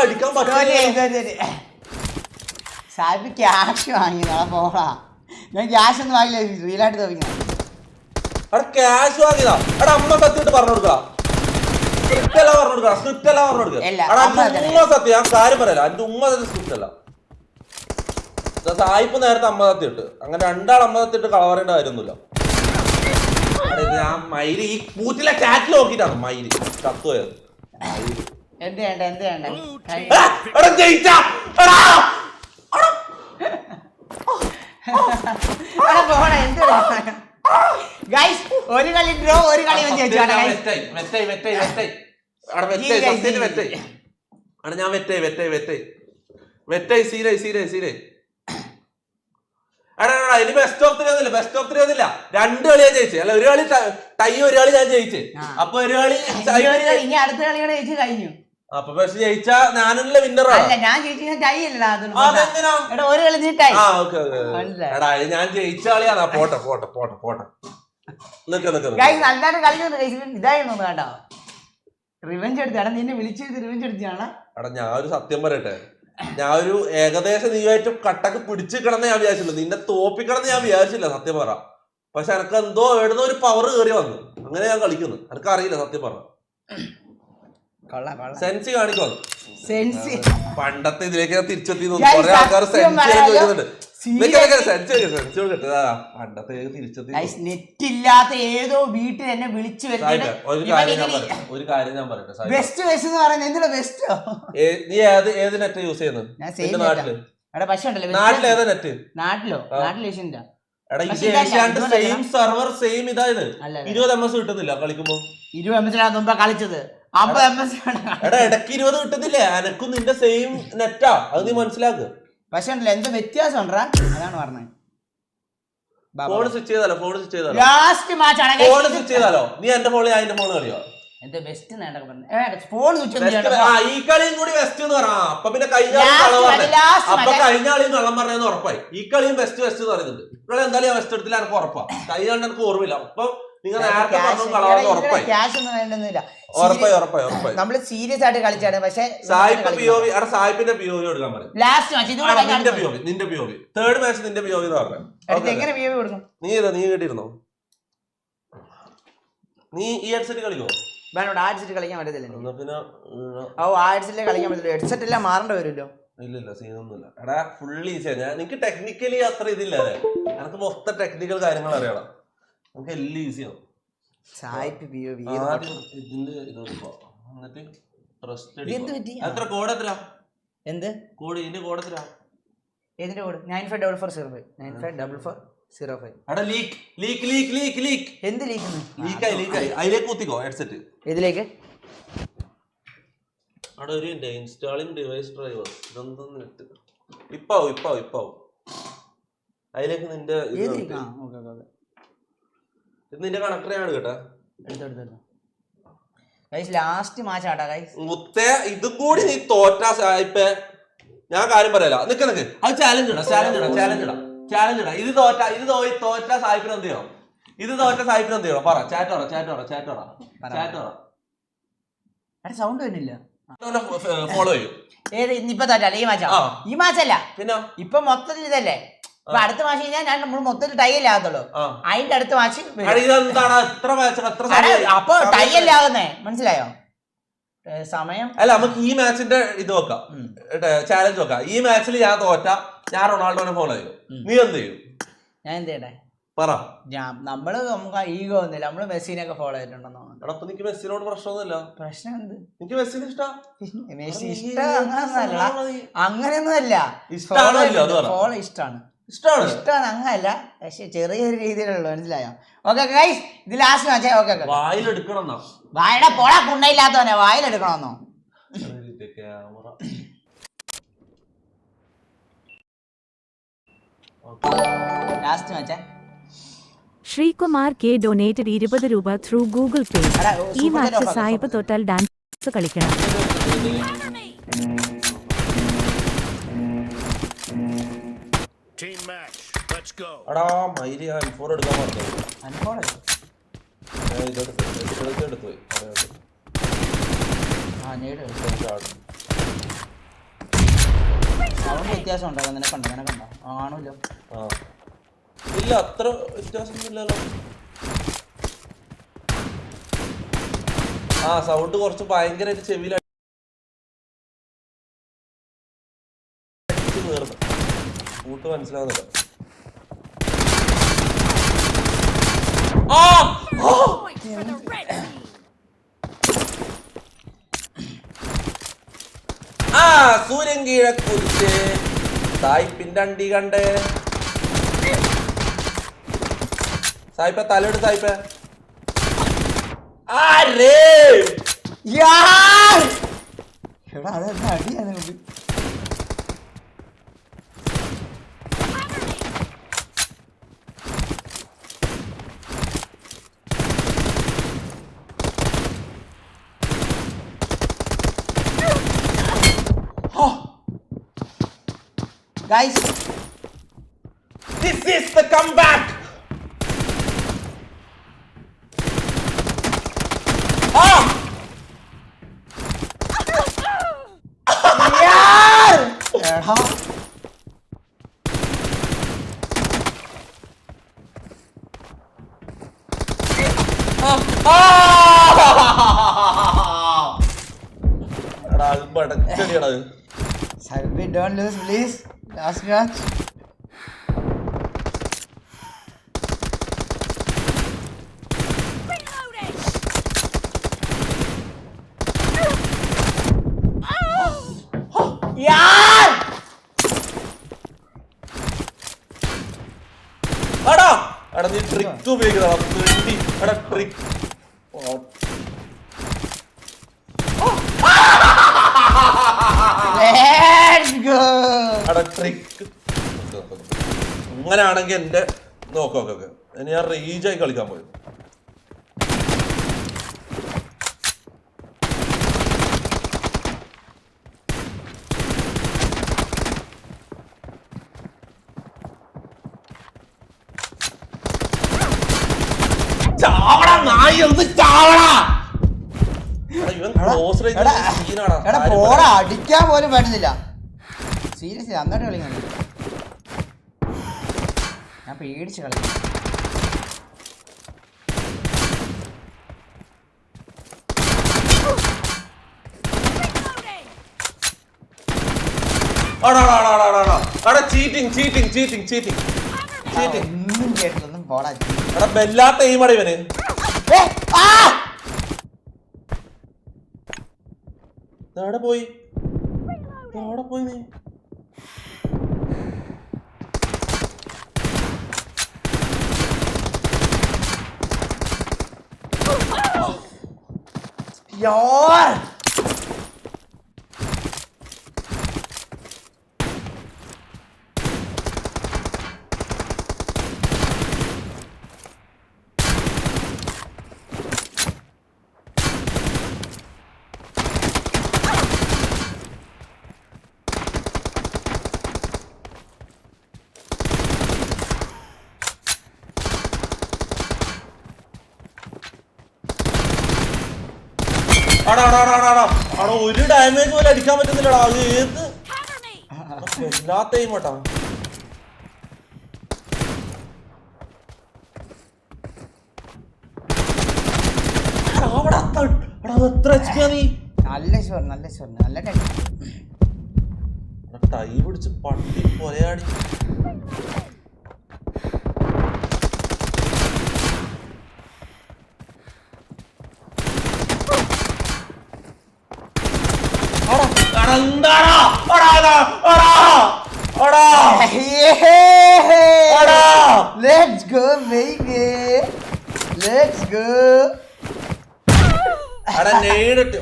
അടിക്കാൻ പറ്റില്ല. സാഹിബ് ക്യാഷ് വാങ്ങി നാളെ പോടാ. ഞാൻ ക്യാഷ് ഒന്നും വാങ്ങില്ല, റീലായിട്ട് തോന്നിക്കണം. അവിടെ ക്യാഷ് വാങ്ങിയതാ. എടാ അമ്മ സത്യമായിട്ട് പറഞ്ഞു കൊടുക്കാം. സ്ക്രിപ്റ്റ് എല്ലാം പറഞ്ഞു കൊടുക്കാം. സ്ക്രിപ്റ്റ് എല്ലാം പറഞ്ഞു കൊടുക്കാം. ഉമ്മ സത്യം ഞാൻ കാര്യം പറയല. എന്റെ ഉമ്മ സത്യം സ്ക്രിപ്റ്റ് അല്ല. സായിപ്പ് നേരത്തെ അമ്മ സത്യം ഇട്ട്. അങ്ങനെ രണ്ടാൾ അമ്മ സത്യം ഇട്ട് കളവറേണ്ട കാര്യമൊന്നുമില്ല. ഞാൻ മയില് ഈ കൂറ്റിലെ ചാറ്റിൽ നോക്കിട്ടാണ് മയില് ചത്തുപോയത്. എന്ത് വേണ്ട എന്ത് വേണ്ട ഒരു കളി ഡ്രോ ഒരു കളി ഇനി ബെസ്റ്റ് ഓഫ് 3 ഒന്നുമില്ല. ബെസ്റ്റ് ഓഫ് 3 ഒന്നുമില്ല. 2 കളിയാ ജയിച്ചേ. അല്ല ഒരു കളി ടൈ, ഒരു കളി ഞാൻ ജയിച്ചേ. അപ്പൊ ഒരു കളി ഇനി അടുത്ത കളിയോടെ ജയിച്ചു കഴിഞ്ഞു. അപ്പൊ പക്ഷെ ജയിച്ചാ ഞാനുള്ള വിന്നറാണ്. ഞാൻ ജയിച്ചു ടൈ അല്ല. ഒരു കളി നീ ടൈ. എടാ ഞാൻ ജയിച്ച കളിയാണ്. പോട്ടെ പോട്ടെ പോട്ടെ പോട്ടെ. നന്നായിട്ട് കളിക്കുന്നു. ഇതായിരുന്നു കേട്ടോ റിവെഞ്ച് എടുത്താണ്. നിന്നെ വിളിച്ചത് റിവെഞ്ച് എടുത്താണ്. എടാ ഞാൻ ഒരു സത്യം പറയട്ടെ, ഞാൻ ഒരു ഏകദേശം നീയായിട്ട് കട്ടക്ക് പിടിച്ച് കിടന്ന് ഞാൻ വിചാരിച്ചില്ല. നിന്നെ തോപ്പിക്കിടന്ന് ഞാൻ വിചാരിച്ചില്ല സത്യം പറ. പക്ഷെ എനക്ക് എന്തോ എവിടുന്ന ഒരു പവർ കയറി വന്നു. അങ്ങനെ ഞാൻ കളിക്കുന്നു. എനക്ക് അറിയില്ല സത്യം പറ. സെൻസി കാണിക്കുന്നു. പണ്ടത്തെ ഇതിലേക്ക് തിരിച്ചെത്തി കുറെ ആൾക്കാർ ചോദിക്കുന്നുണ്ട്. നെറ്റ് ഇല്ലാത്ത ഏതോ വീട്ടിൽ എന്നെ വിളിച്ചു ഒരു കാര്യം ഞാൻ പറയട്ടെ. ബെസ്റ്റ് ബെസ്റ്റ് എന്ന് പറയുന്നത് എന്തിനാ ബെസ്റ്റ്? നീ ഏത് നെറ്റ് യൂസ് ചെയ്യുന്നത് നാട്ടില്? നാട്ടിൽ ഏതാ നെറ്റ്? നാട്ടിലോ? നാട്ടിൽ ഏഷ്യൻ്റെ. എടാ ഇത് ഏഷ്യാന്റെ സെയിം സെർവർ സെയിം ഇതായത് 20 MS കിട്ടുന്നില്ല കളിക്കുമ്പോ. 20 MS മുമ്പ് കളിച്ചത് 50 MS. എടാ ഇടയ്ക്ക് 20 കിട്ടുന്നില്ലേ? എനക്കും നിന്റെ സെയിം നെറ്റാ. അത് നീ മനസ്സിലാക്ക്. പക്ഷെ എന്ത് വ്യത്യാസം ഉണ്ടാ അതാണ് പറഞ്ഞത്. ഫോൺ സ്വിച്ച് ചെയ്താലോ? ഫോൺ സ്വിച്ച് ചെയ്താലോ? ലാസ്റ്റ് മാച്ച് ആണ്. ഫോൺ സ്വിച്ച് ചെയ്താലോ? നീ എന്റെ ഫോണിൽ അതിന്റെ ഫോൺ കളിയോ? എന്റെ ബെസ്റ്റ് ഫോൺ സ്വിച്ച് ഈ കളിയും കൂടി ബെസ്റ്റ് എന്ന് പറയാ. അപ്പൊ പിന്നെ കഴിഞ്ഞ അപ്പൊ കഴിഞ്ഞ കളിയും കള്ളം പറഞ്ഞതെന്ന് ഉറപ്പായി. ഈ കളിയും ബെസ്റ്റ് ബെസ്റ്റ് എന്ന് പറയുന്നുണ്ട്. ഇക്കളി എന്തായാലും ബെസ്റ്റ് എടുത്തില്ല. എനിക്ക് ഉറപ്പാ. കഴിഞ്ഞ കൊണ്ട് എനിക്ക് ഓർമ്മയില്ല. അപ്പൊ നിങ്ങൾ നേരത്തെ പറഞ്ഞു കളവാന്ന് ഉറപ്പായി. ക്യാഷ് ഒന്നും വേണ്ടൊന്നുമില്ല. നമ്മള് സീരിയസ് ആയിട്ട് കളിച്ചാണ്. പക്ഷെ സായിപ്പിന്റെ POV കൊടുക്കാൻ പറയും. നിന്റെ POV തേർഡ് മാച്ച് നിന്റെ POV എന്ന് പറഞ്ഞു. എങ്ങനെ POV കൊടുക്കും? നീ കേട്ടിരുന്നോ? നീ ഈ ഹെഡ്സെറ്റ് കളിക്കോ? വേണോട് ആഡ്സിട്ട് കളിക്കാൻ പറ്റത്തില്ല എന്നാ പിന്നെ ആഡ്സിലെ കളിക്കാൻ പറ്റില്ല. ഹെഡ്സെറ്റ് എല്ലാം മാറേണ്ടി വരുമല്ലോ. ഇല്ല സീനൊന്നുമില്ല. എടാ ഫുള്ള് ഈസിയാ. നിനക്ക് ടെക്നിക്കലി അത്ര ഇതില്ല അല്ലേ? എനിക്ക് മൊത്തം ടെക്നിക്കൽ കാര്യങ്ങൾ അറിയണം. നമുക്ക് എല്ലാം ഈസിയാണ്. ആദ്യം ഇതിന്റെ ഇത് എന്നിട്ട് എത്ര കോഡ് എത്ര? എന്ത് കോഡ്? ഇതിന്റെ കോഡ് എത്ര? ഏതിന്റെ കോഡ്? 954405 954405. എടാ ലീക്ക് എന്ത് ലീക്കുന്നു? ലീക്കായി അതിലേക്ക് കുത്തിക്കോ ഹെഡ്സെറ്റ്. ഇതിലേക്ക് അവിടെ ഒരു ഇൻസ്റ്റാളിംഗ് ഡിവൈസ് ഡ്രൈവർ ഇതൊന്നും ഇപ്പാവും അതിലേക്ക് നിന്റെ നിന്റെ കണക്ടറാണ് കേട്ടാ. ലാസ്റ്റ് മാച്ച് ആട്ടാ മുത്തേ. ഇതും കൂടി നീ തോറ്റാ സായിപ്പേ, ഞാൻ കാര്യം പറയല. നിക്ക് അത് ചാലഞ്ച് ഇടാ. ഇത് തോറ്റ സായിപ്പിന് എന്ത് ചെയ്യണം? പറ. ചാറ്റോറ സൗണ്ട് വരുന്നില്ല. ഫോളോ ചെയ്യും. ഏത് ഇന്നിപ്പോ തോറ്റല്ല ഈ മാച്ചല്ല പിന്നെ ഇപ്പൊ മൊത്തത്തിൽ ഇതല്ലേ. അപ്പൊ അടുത്ത മാച്ച് കഴിഞ്ഞാൽ നമ്മൾ മൊത്തത്തിൽ ടൈ അല്ലേ ആകത്തുള്ളൂ. അതിന്റെ അടുത്ത മാച്ച് അപ്പൊ ടൈ അല്ലേ ആകുന്നേ, മനസ്സിലായോ? സമയം അല്ല, നമുക്ക് ഈ മാച്ചിന്റെ ഇത് വെക്കാം, ചാലഞ്ച് വെക്കാം. ഈ മാച്ചിൽ ഞാൻ തോറ്റ ഞാൻ റൊണാൾഡോനെ ഫോളോ ചെയ്യും. നീ എന്ത് ചെയ്യും? ഞാൻ എന്ത് ചെയ്യട്ടെ പറ. നമ്മള് നമുക്ക് ഈഗോ ഒന്നുമില്ല. നമ്മള് മെസ്സിനൊക്കെ ഫോളോ ചെയ്തിട്ടുണ്ടെന്നോ. എനിക്ക് മെസ്സിനോട് പ്രശ്നമൊന്നുമില്ല. പ്രശ്നം എന്ത്? എനിക്ക് മെസ്സിനെ ഇഷ്ടം. മെസ്സി ഇഷ്ടം അങ്ങനെയൊന്നുമല്ല. ഫോളോ ഇഷ്ടമാണ് അങ്ങനല്ല, പക്ഷെ ചെറിയൊരു രീതിയിലുള്ള, മനസ്സിലായോ? ഓക്കെ ഗൈസ്, ഇത് ലാസ്റ്റ് മാച്ചേ. ഓക്കെ വായിലെടുക്കണം. വായുടെ പോടാ കുണ്ണയില്ലാത്തവനെ വായിലെടുക്കണമെന്നോ? ലാസ്റ്റ് മാച്ചേ. ശ്രീകുമാർ കെ ഡൊനേറ്റഡ് 20 രൂപ ത്രൂ ഗൂഗിൾ പേ. ഈ മാച്ച് സായിപ്പ് തൊട്ടാൽ ഡാൻസ് കളിക്കണം. എടാ മൈലി M4 എടുക്കാൻ പറഞ്ഞു. വ്യത്യാസം ഉണ്ടോ? നിനക്കണ്ടോ? കാണൂല്ലോ. ഇല്ല, അത്ര വ്യത്യാസമൊന്നുമില്ലല്ലോ. സൗണ്ട് കുറച്ച് ഭയങ്കരമായിട്ട് ചെവിയിൽ കൂട്ട് മനസ്സിലാവുന്നില്ല. സൂര്യൻ കീഴക്കുറിച്ച് സായിപ്പിന്റെ അണ്ടി കണ്ടേ. സായിപ്പ തലയെടു. സായിപ്പ Guys, this is the comeback. don't lose, please. Last match. यार എടാ നീ ട്രിക്ക് ഉപയോഗിക്കണം. ട്രിക്ക് ട്രിക്ക് അങ്ങനെയാണെങ്കിൽ എന്റെ നോക്കൊക്കെ ഇനി ഞാൻ റേജായി കളിക്കാൻ പോയി. അടിക്കാൻ പോലും പറ്റുന്നില്ല. സീരിയസ്ലി അന്നോട്ട് കളിക്കുന്നുണ്ട്. ഞാൻ പേടിച്ച് കളിക്കുന്നു. ഒന്നും കേട്ടിട്ടൊന്നും പോടാ. എടാ ബെല്ലാത്ത എയിമട ഇവന്. എവിടെ പോയി നീ? യോർ ഒരു ഡാമേജ് പോലെ അടിക്കാൻ പറ്റുന്നില്ലടാ. അത് ഏത് വല്ലാത്ത എയിമട്ടാ. എത്ര HP നീ? നല്ല ഷോർ നല്ല ടൈ പിടിച്ച് പട്ടി പൊലയാടി. Let's go baby, let's go. അടാ നേരിട്ട്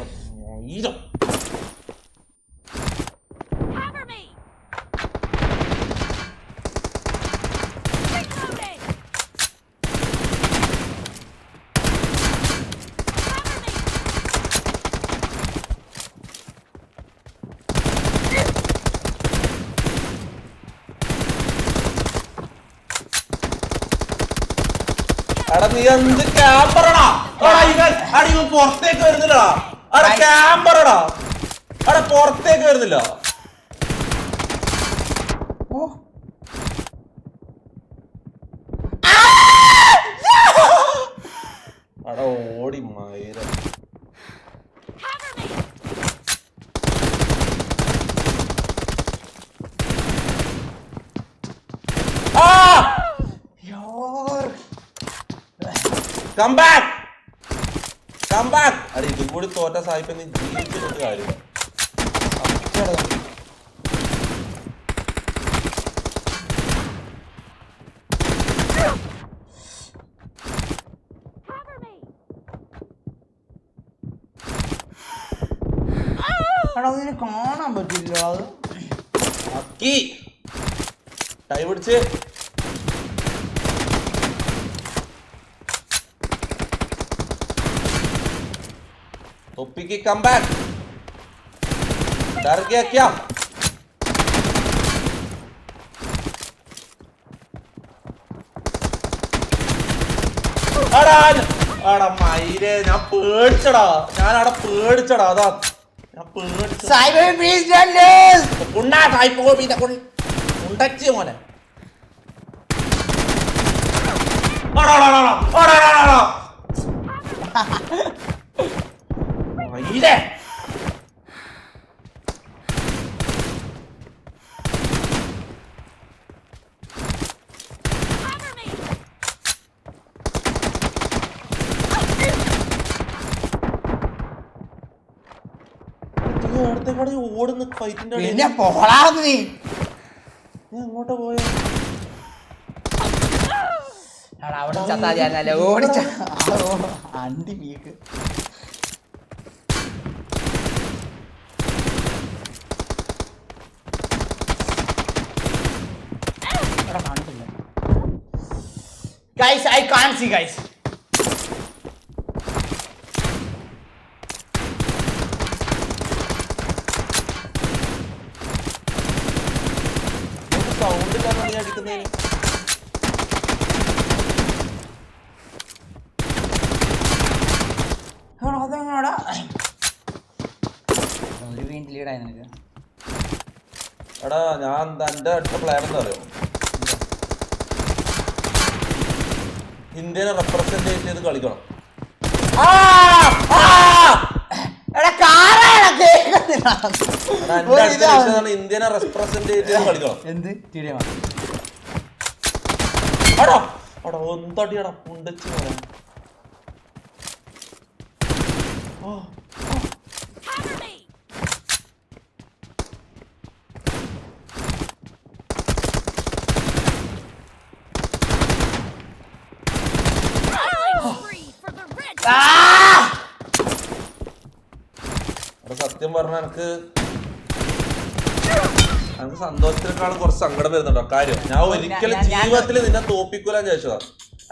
എടാ നീ എന്ത് ക്യാമ്പറടാ? ഇവൻ പുറത്തേക്ക് വരുന്നില്ലടാ. അടാ ക്യാമ്പറടാ. അടാ പുറത്തേക്ക് വരുന്നില്ല. അടാ ഓടി മയിര. Come back! അടി ഇതും കൂടി തോറ്റ സായിപ്പ് നീ ജീവിച്ചിട്ട് കാര്യമില്ല. കാണാൻ പറ്റില്ല. അത് ടൈ പിടിച്ച് टोपी कम बैक. डर गया क्या? അടാ മയിലേ ഞാൻ പേടിച്ചടാ. അതാ ഞാൻ പേടിച്ചു. ഉണ്ടച്ചി മോനെ. മയിലേ ഓടുന്ന ഫൈറ്റിന്റെ നീ എങ്ങോട്ടാ പോയ? അവിടെ ചത്താ ഓടിച്ച അണ്ടി വീക്ക്. Guys, I can't see, guys. Sound കാരണം നീ അടിക്കുന്നതിന് ഒരു വീണ്ടും ലീഡായി നിനക്ക്. എടാ ഞാൻ എന്റെ അടുത്ത പ്ലാൻ എന്താ അറിയോ? ഇന്ത്യനെ റെപ്രസെന്റ് ചെയ്ത് കളിക്കണം. എടാ കാറാണ് കേൾക്കുന്നില്ല. ഇന്ത്യനെ റെപ്രസെന്റ് ചെയ്ത് കളിക്കണം. എന്ത് TDM ഒന്തടിയടാ പുണ്ടച്ച് സത്യം പറഞ്ഞ എനിക്ക് സന്തോഷത്തിനേക്കാളും കുറച്ച് സങ്കടം വരുന്നുണ്ടോ കാര്യം. ഞാൻ ഒരിക്കലും ജീവിതത്തിൽ നിന്നെ തോപ്പിക്കൂലെന്ന് ചോദിച്ചതാ.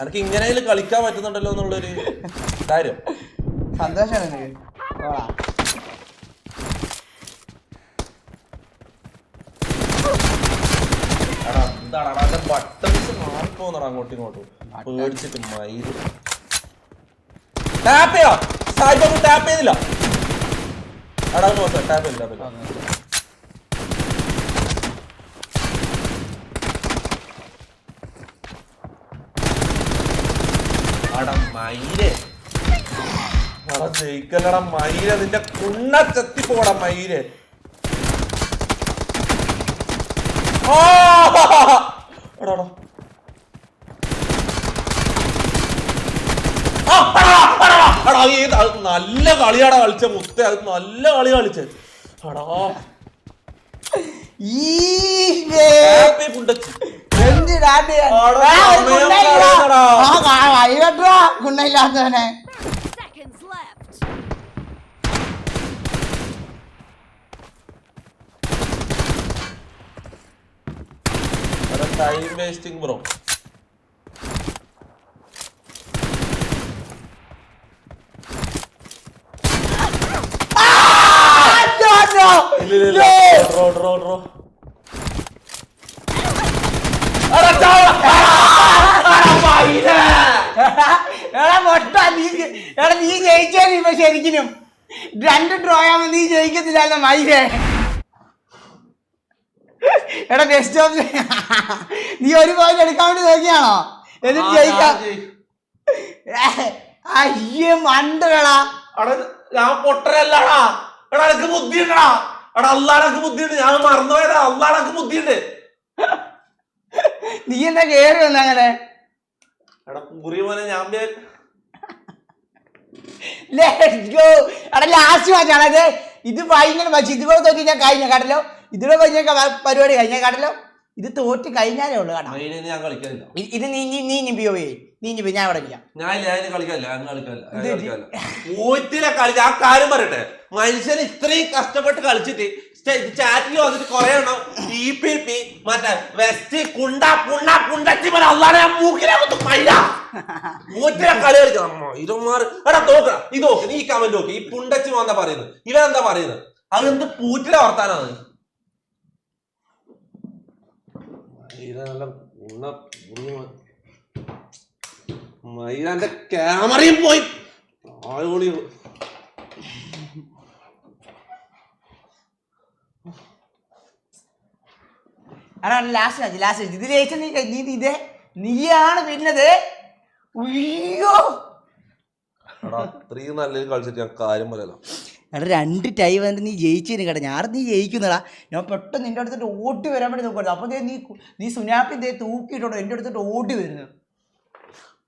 എനിക്ക് ഇങ്ങനെയും കളിക്കാൻ പറ്റുന്നുണ്ടല്ലോ എന്നുള്ളൊരു കാര്യം. സന്തോഷമാണ് എന്താടാ ബട്ടൺസ് മാറിപ്പോന്നടാ അങ്ങോട്ടും ഇങ്ങോട്ടും പേടിച്ചിട്ട് മയില് ടാപ്പ് ചെയ്യാ. സായിബ് ടാപ്പ് ചെയ്തില്ല. എടാ നോക്കാം ടാപ്പ് ചെയ്തില്ല. ജയിക്കല്ലടാ മയിലെ, നിന്റെ കുണ്ണ ചെത്തിപ്പോടാ മയിലെ. നല്ല കളിയാടാ കളിച്ച മുത്തേ, അത് നല്ല കളി കളിച്ചേ. ഗുണയില്ലാത്തവനെ ടൈം വേസ്റ്റിംഗ് ബ്രോ. നീ ജയിച്ചേ ഇപ്പൊ ശരിക്കും 2 ഡ്രോ ആവുമ്പോ നീ ജയിക്കത്തില്ല മയിലേ. എടാ നെക്സ്റ്റ് ഓപ്ഷൻ നീ ഒരു പോയിന്റ് എടുക്കാൻ വേണ്ടി നോക്കിയാണോ? എന്നിട്ട് ജയിക്കാം. അയ്യേ മണ്ടടാ. ഞാൻ പൊട്ടരല്ലടാ. എടാ എനിക്ക് ബുദ്ധിയുണ്ടടാ. എടാ അള്ളാടക്ക് ബുദ്ധിയുണ്ട്. ഞാൻ മറന്നുപോയതാ. അള്ളാടക്ക് ബുദ്ധിയുണ്ട്. നീ എന്താ കേറി വന്ന അങ്ങനെ? എടാ കുറി പോലെ ഞാൻ ലാസ്റ്റ് മാച്ചാണത്. ഇത് ഫൈനൽ മാച്ച്. ഇതുപോലെ തോറ്റി ഞാൻ കഴിഞ്ഞ കാട്ടല്ലോ. ഇതിലൂടെ കഴിഞ്ഞ പരിപാടി കഴിഞ്ഞ കാട്ടല്ലോ. ഇത് തോറ്റ് കഴിഞ്ഞാലേ ഉള്ളു കേട്ടോ. ഞാൻ കളിക്കാനില്ല. ഇത് നീ പോയി ഞാൻ ഇവിടെ ഇല്ല. ഞാൻ കളിക്കാനില്ല. കളി ആ കാര്യം പറയട്ടെ. മനുഷ്യൻ ഇത്രയും കഷ്ടപ്പെട്ട് കളിച്ചിട്ട് ചാറ്റിൽ വന്നിട്ട് കൊറേ എണ്ണം TPP മറ്റേ വെസ്റ്റ് കുണ്ട പുണ്ണ പുണ്ടച്ചി പോലെ അല്ലാതെ മൂക്കിനകത്ത് മൈല കളി കളിക്കണം. ഇരുമാറ് എടാ നോക്കണം. ഇത് നോക്ക്. നീ കമന്റ് നോക്ക്. ഈ പുണ്ടച്ചി വന്നാ പറയുന്നത്. ഇവനെന്താ പറയുന്നത്? അതെന്ത് പൂറ്റിലെ വർത്താനാണ്. മൈലാന്റെ ക്യാമറയും പോയി. ലാസ്റ്റ് ഇത് ജയിച്ച ഇതേ നീയാണ് പിന്നത്. അയ്യോ അത്രയും നല്ലൊരു കളിച്ചിട്ട് ഞാൻ കാര്യം പറയല്ലോ. എടാ 2 ടൈം വന്നിട്ട് നീ ജയിച്ചതിന് കേട്ടോ. ഞാൻ നീ ജയിക്കുന്നടാ. ഞാൻ പെട്ടെന്ന് നിന്റെ അടുത്തിട്ട് ഓട്ടി വരാൻ വേണ്ടി നോക്കരുത്. അപ്പൊ നീ സുനാപ്പി തൂക്കിയിട്ടോ എൻ്റെ അടുത്തിട്ട് ഓടി വരുന്നു.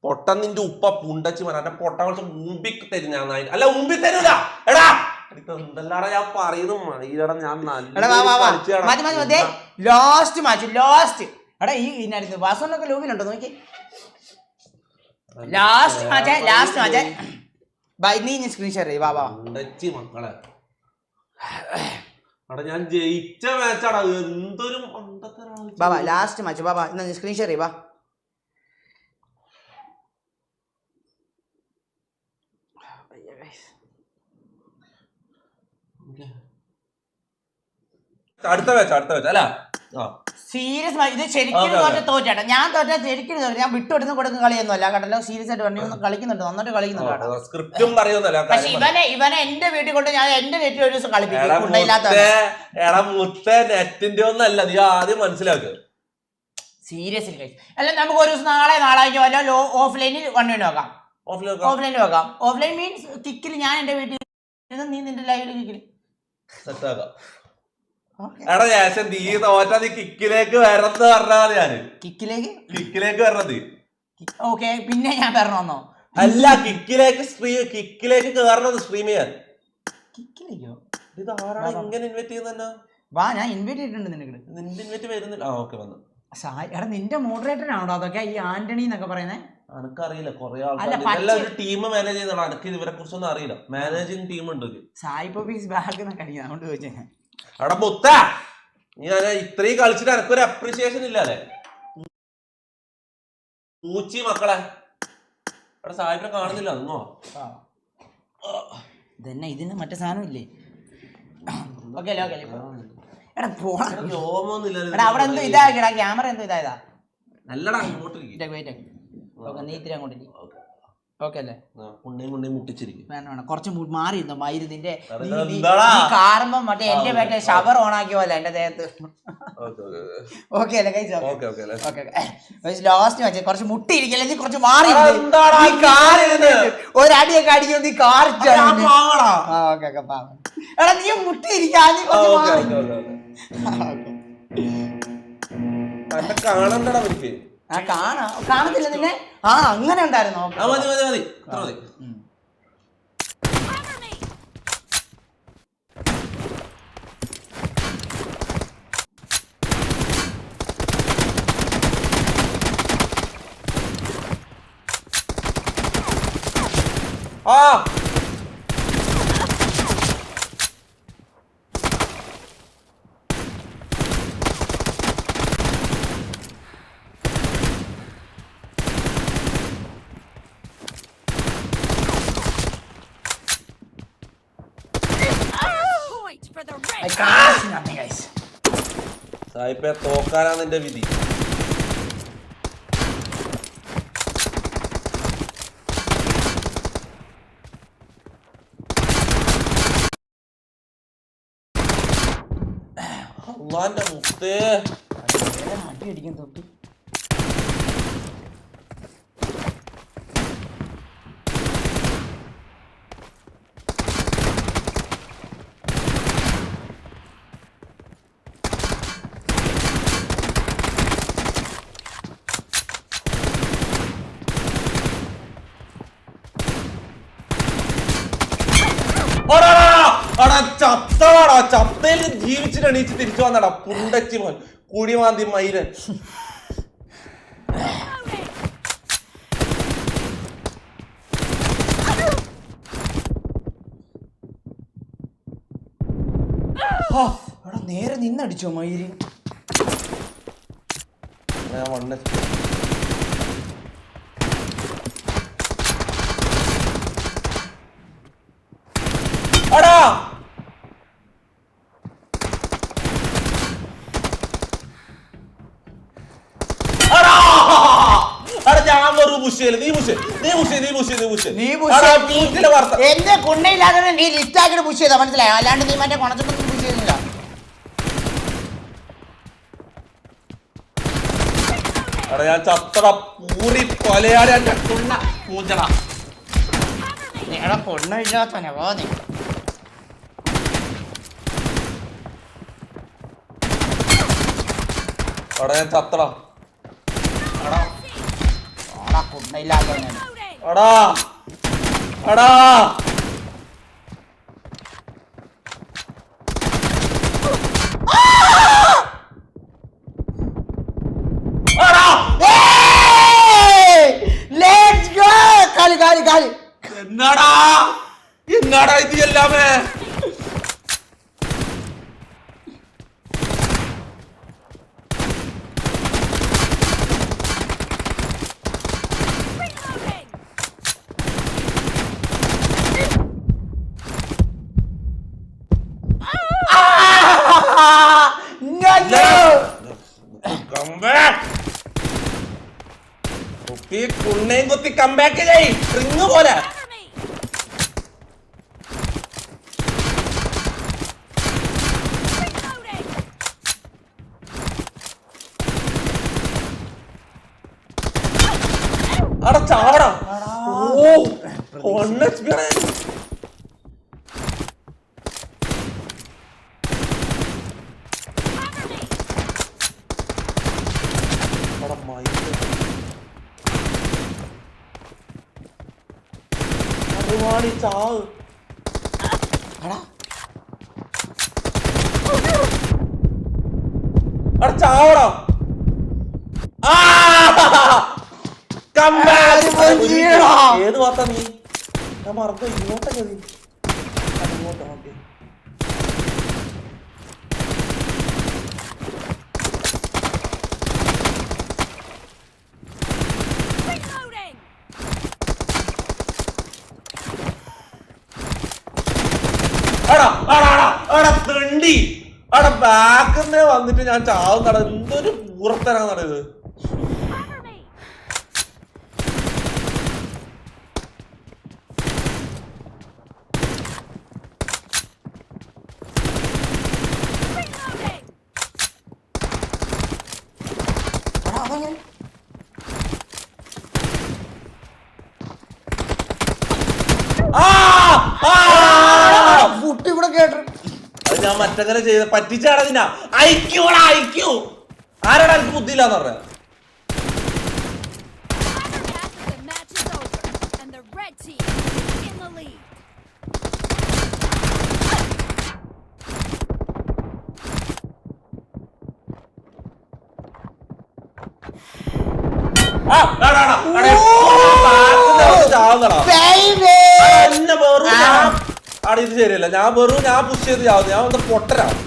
പൊട്ട നിന്റെ ഉപ്പ പുണ്ടച്ച് മന എന്റെ പൊട്ട കളിച്ച് മുമ്പിക്ക് തരും. ഞാൻ അല്ല മുമ്പിൽ തരൂല. എടാ എന്തെല്ലാടാ ഞാൻ പറയുന്നു മയിലടാ. ഞാൻ ലാസ്റ്റ് മാച്ച് എടാ ഈ വാസനൊക്കെ ലോബിലുണ്ടോ നോക്കി. ലാസ്റ്റ് മാച്ച് നീ സ്ക്രീൻ ഷെയർ ചെയ്യ്. മക്കളെ എടാ ഞാൻ ജയിച്ച മാച്ചാടാ. എന്തൊരു ബാബാ ലാസ്റ്റ് മാച്ച് ബാബാ എന്നാ നീ സ്ക്രീൻ ഷെയർ ചെയ്യ്. അടുത്ത മാച്ച് അല്ല സീരിയസ് ഇത് ശരിക്കും തോറ്റാട്ടോ. ഞാൻ തോറ്റാ ശരിക്കും ഞാൻ വിട്ടുകൊടുത്ത് കൊടുക്കുന്ന കളിയൊന്നും അല്ല കേട്ടല്ലോ. സീരിയസ് ആയിട്ട് വണ്ടി കളിക്കുന്നുണ്ട്. നന്നായിട്ട് കളിക്കുന്നുണ്ട്. സ്ക്രിപ്റ്റും പറയുന്നല്ല. പക്ഷെ ഇവനെ എന്റെ വീട്ടിൽ കൊണ്ട് ഞാൻ എന്റെ വീട്ടിൽ ഒരു ദിവസം കളിപ്പിക്കും. നെറ്റിന്റെ ഒന്നല്ല. നീ ആദ്യം മനസ്സിലാക്കുക. സീരിയസ്ലി കഴിച്ചു. അല്ല നമുക്ക് ഒരു ദിവസം നാളെ വല്ല ഓഫ്ലൈനിൽ വണ്ടി നോക്കാം. ഓഫ്ലൈനിൽ നോക്കാം. ഓഫ്ലൈൻ മീൻസ് കിക്കിൽ ഞാൻ എന്റെ വീട്ടിൽ നീ നിന്റെ ലൈവിൽ കിക്കിൽ സെറ്റാക്കാം. എടാ ശേഷം നീ തോറ്റാ നീ കിക്കിലേക്ക് വരണമെന്ന് പറഞ്ഞാൽ ഞാന് കിക്കിലേക്ക് വരണത്. ഓക്കെ, പിന്നെ ഞാൻ വരണമെന്നോ? അല്ല, കിക്കിലേക്ക് കേറണത് സ്ട്രീം ചെയ്യാൻ. കിക്കിലേക്കോ? ഇത് ആരാണ് ഇങ്ങനെ ഇൻവൈറ്റ് ചെയ്യുന്ന? വാ, ഞാൻ ഇൻവൈറ്റ് ചെയ്തിട്ടുണ്ട് നിനക്ക്. നിന്റെ ഇൻവൈറ്റ് വരുന്നില്ല. ആ ഓക്കെ, വന്നു. എടാ നിന്റെ മോഡറേറ്ററാണോ അതൊക്കെ, ഈ ആന്റണി എന്നൊക്കെ പറയുന്നത്? എനിക്കറിയില്ല, കുറെ ആൾക്കാർ ഒരു ടീം മാനേജ് ചെയ്യുന്നതാണ്. എനിക്ക് ഇവരെ കുറിച്ചൊന്നും അറിയില്ല. മാനേജിങ് ടീം ഉണ്ട്. സായി പോപ്പീസ് ബാഗ് എന്നൊക്കെ അടിക്കുന്നത്, അതുകൊണ്ട് ചോദിച്ചേ. അവിടെ മുത്ത ഞാൻ ഇത്രയും കളിച്ചിട്ട് എനിക്കൊരു അപ്രീസിയേഷൻ ഇല്ലല്ലേ പൂച്ചി മക്കളെ. അവിടെ സാഹിബിനെ കാണുന്നില്ല. ഒന്നോ ഇതന്നെ, ഇതിന് മറ്റേ സാധനം ഇല്ലേ? ഓക്കെ അല്ലേ, ഓക്കെ. എടാ പോടാ, രോമൊന്നുമില്ല. അവിടെ എന്തോ ഇതാക്കിടാ, ക്യാമറ എന്തോ ഇതായതാ. നല്ലടാ, ഇങ്ങോട്ട് നീ ഇത്തിരി അങ്ങോട്ടേക്ക്. ഓക്കെ അല്ലേ? മുട്ടിച്ചിരിക്കും. വേണം, കുറച്ച് മാറിയിരുന്നോ മയിരുന്നിന്റെ കാറുമ്പോ മറ്റേ എന്റെ മറ്റേ ഷവർ ഓൺ ആക്കിയ പോലെ എന്റെ ദേഹത്ത്. ഓക്കെ അല്ലേ കഴിച്ചോ? ലാസ്റ്റ് വെച്ചേ കുറച്ച് മുട്ടിയിരിക്കല്ലേ, നീ കുറച്ച് മാറി ഒരടിയൊക്കെ അടിക്കും, നീ കാർ. എടാ നീ മുട്ടിയിരിക്കാ, നീ കാണണ്ടടാ. കാണത്തില്ല നിന്നെ. ആ അങ്ങനെ ഉണ്ടായിരുന്നോ? മതി മതി മതി, ഇത്ര മതി. ആ സായിപ്പെ, തോക്കാനാ നിന്റെ വിധി. അള്ളാന്റെ മുത്തേ, അടി അടിക്കാൻ തൊട്ട്. ചത്തവാടാ, ചത്തയിൽ ജീവിച്ചിട്ട് എണീച്ച് തിരിച്ചു വന്നടാ പുണ്ടച്ചി മോൻ, കുടിമാന്തി മൈരൻ. നേരെ നിന്നടിച്ചോ മയില്? ഞാൻ വണ്ണ അടാ എന്റെ കുണ്ണയില്ലാതെ നീ ലിസ്റ്റ് ആക്കിട്ട് പുഷ് ചെയ്താ, മനസ്സിലായോ? അല്ലാണ്ട് നീ മറ്റേ കൊണച്ചൊന്നും പുഷ് ചെയ്യുന്നില്ല. ഞാൻ ചത്തട പൂരി കൊലയാടി എന്റെ കുണ്ണ പൂജട. നീടെ കുണ്ണയില്ലാത്തനെ പോ നീ. അവിടെ ഞാൻ ചത്തടാ. കുണ്ണയില്ലാത്തവനെ. എടാ എടാ എന്നാടാ എന്നാടാ ഇത് എല്ലാമേ? കുണ്ണയും കുത്തി കംബാക്ക് ചെയ്, റിങ് പോലെ. അവിടെ ചാവടാ. ഓ 1 HP ചാടി ചാവ്. എടാ അവിടെ ചാവടാ. ഏത് ഭാഗത്താ നീ? ഞാൻ മറന്നു. ഇങ്ങോട്ടല്ലേ നീ? ഇങ്ങോട്ടോ? ഓക്കെ. തെണ്ടി അവിടെ ബാക്കിന്ന് വന്നിട്ട് ഞാൻ ചാവും നട. എന്തൊരു പുറത്തരാ നടയത്. ഫുട്ട് ഇവിടെ കേട്ടു. അത് ഞാൻ മറ്റങ്ങനെ ചെയ്ത പറ്റിച്ചാടതിനാ. ഐക്യൂടാ ഐക്യൂ. ആരാടാ എനിക്ക് ബുദ്ധിയില്ലാന്ന് പറഞ്ഞ? ഇത് ശരിയല്ല. ഞാൻ പുഷ് ചെയ്ത് ചാവുന്നു. ഞാൻ ഒന്ന് പൊട്ടരാവും.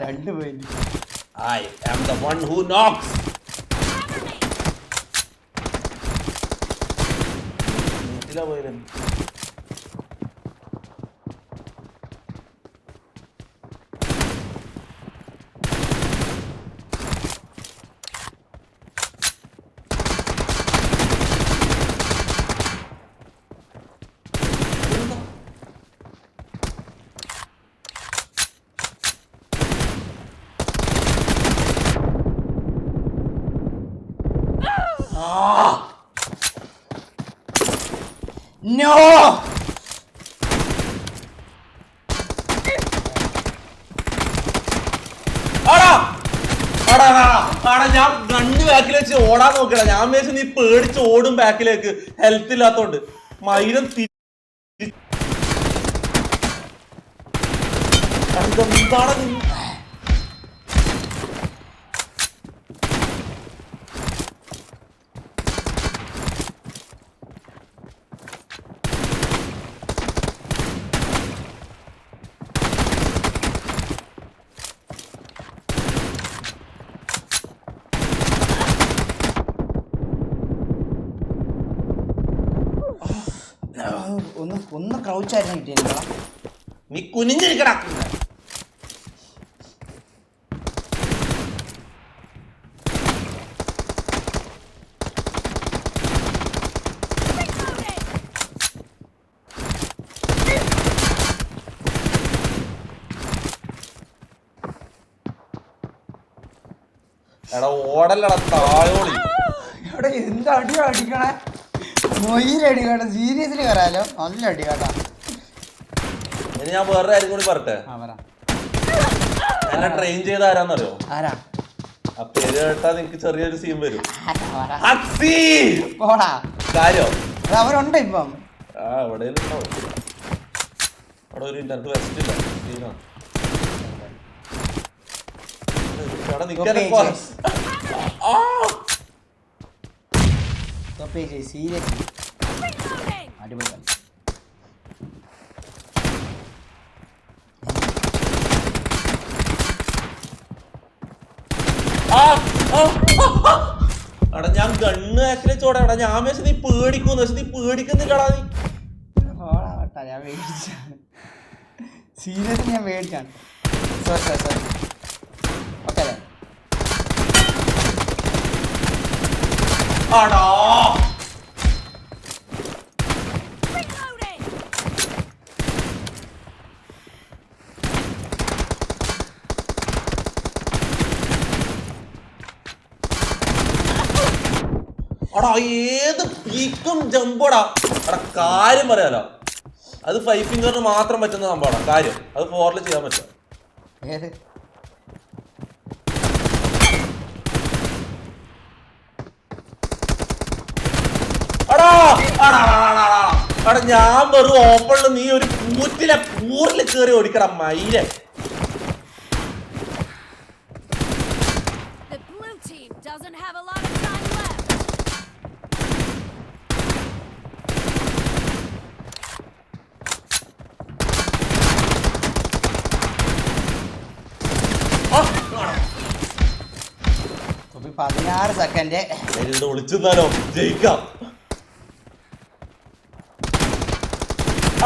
രണ്ട് point. I am the one who knocks. No! ഞാൻ ഗണ്ണ് ബാക്കിലേക്ക് ഓടാൻ നോക്കണ. ഞാൻ വിചാരിച്ചു നീ പേടിച്ച് ഓടും ബാക്കിലേക്ക്, ഹെൽത്ത് ഇല്ലാത്തോണ്ട്. മൈരം ഒന്ന് ക്രൗച്ചായിരുന്നു കിട്ടിയ. നീ കുനിഞ്ഞിരിക്കടാ. എടാ ഓടല്ലടാ താഴോളി. എടാ എന്ത് അടിയാ അടിക്കണേ? മൊയിലടി കേട്ടോ. സീരിയസ്ലി വരാലോ. നല്ല അടി കേട്ടാ. ഇനി ഞാൻ വേറെ കാര്യം കൂടി പറട്ടെ. എന്നെ ട്രെയിൻ ചെയ്ത ആരാന്നറിയോ? ആരാ? ആ പേര് കേട്ടാ നിനക്ക് ചെറിയൊരു സീൻ വരും. കാര്യം അവരുണ്ട് ഇപ്പം. ആ ഇവിടെ ഉണ്ടാവും. അവിടെ ഒരു എനിക്ക് വെസ്റ്റ് ഇല്ല. സീരിയസ്ലി അടിപൊളി. എടാ ഞാൻ ഗണ്ണ് ആക്കിലെ ചോടാ. എടാ ഞാൻ വെച്ച് നീ പേടിക്കുന്നു. പക്ഷെ നീ പേടിക്കുന്നില്ലടാ. നീ ഞാൻ മേടിച്ചാണ്. സീരിയസ്ലി ഞാൻ മേടിച്ചാണ്. ഓക്കെ ആടാ എടാ ഏത് പീക്കും ജമ്പോടാ എടാ കാര്യം പറയാലോ അത് 5 ഫിംഗറിന് മാത്രം പറ്റുന്ന സംഭവമാണ് കാര്യം അത് 4-ൽ ചെയ്യാൻ പറ്റും ഏത് എടാ ഞാൻ വെറും ഓപ്പണില് നീ ഒരു പൂരിൽ കേറി ഓടിക്കടാ മയിലെ The blue team doesn't have a lot of time left. തൊപ്പി 16 സെക്കൻഡ് വിളിച്ചെന്നാലോ ജയിക്കാം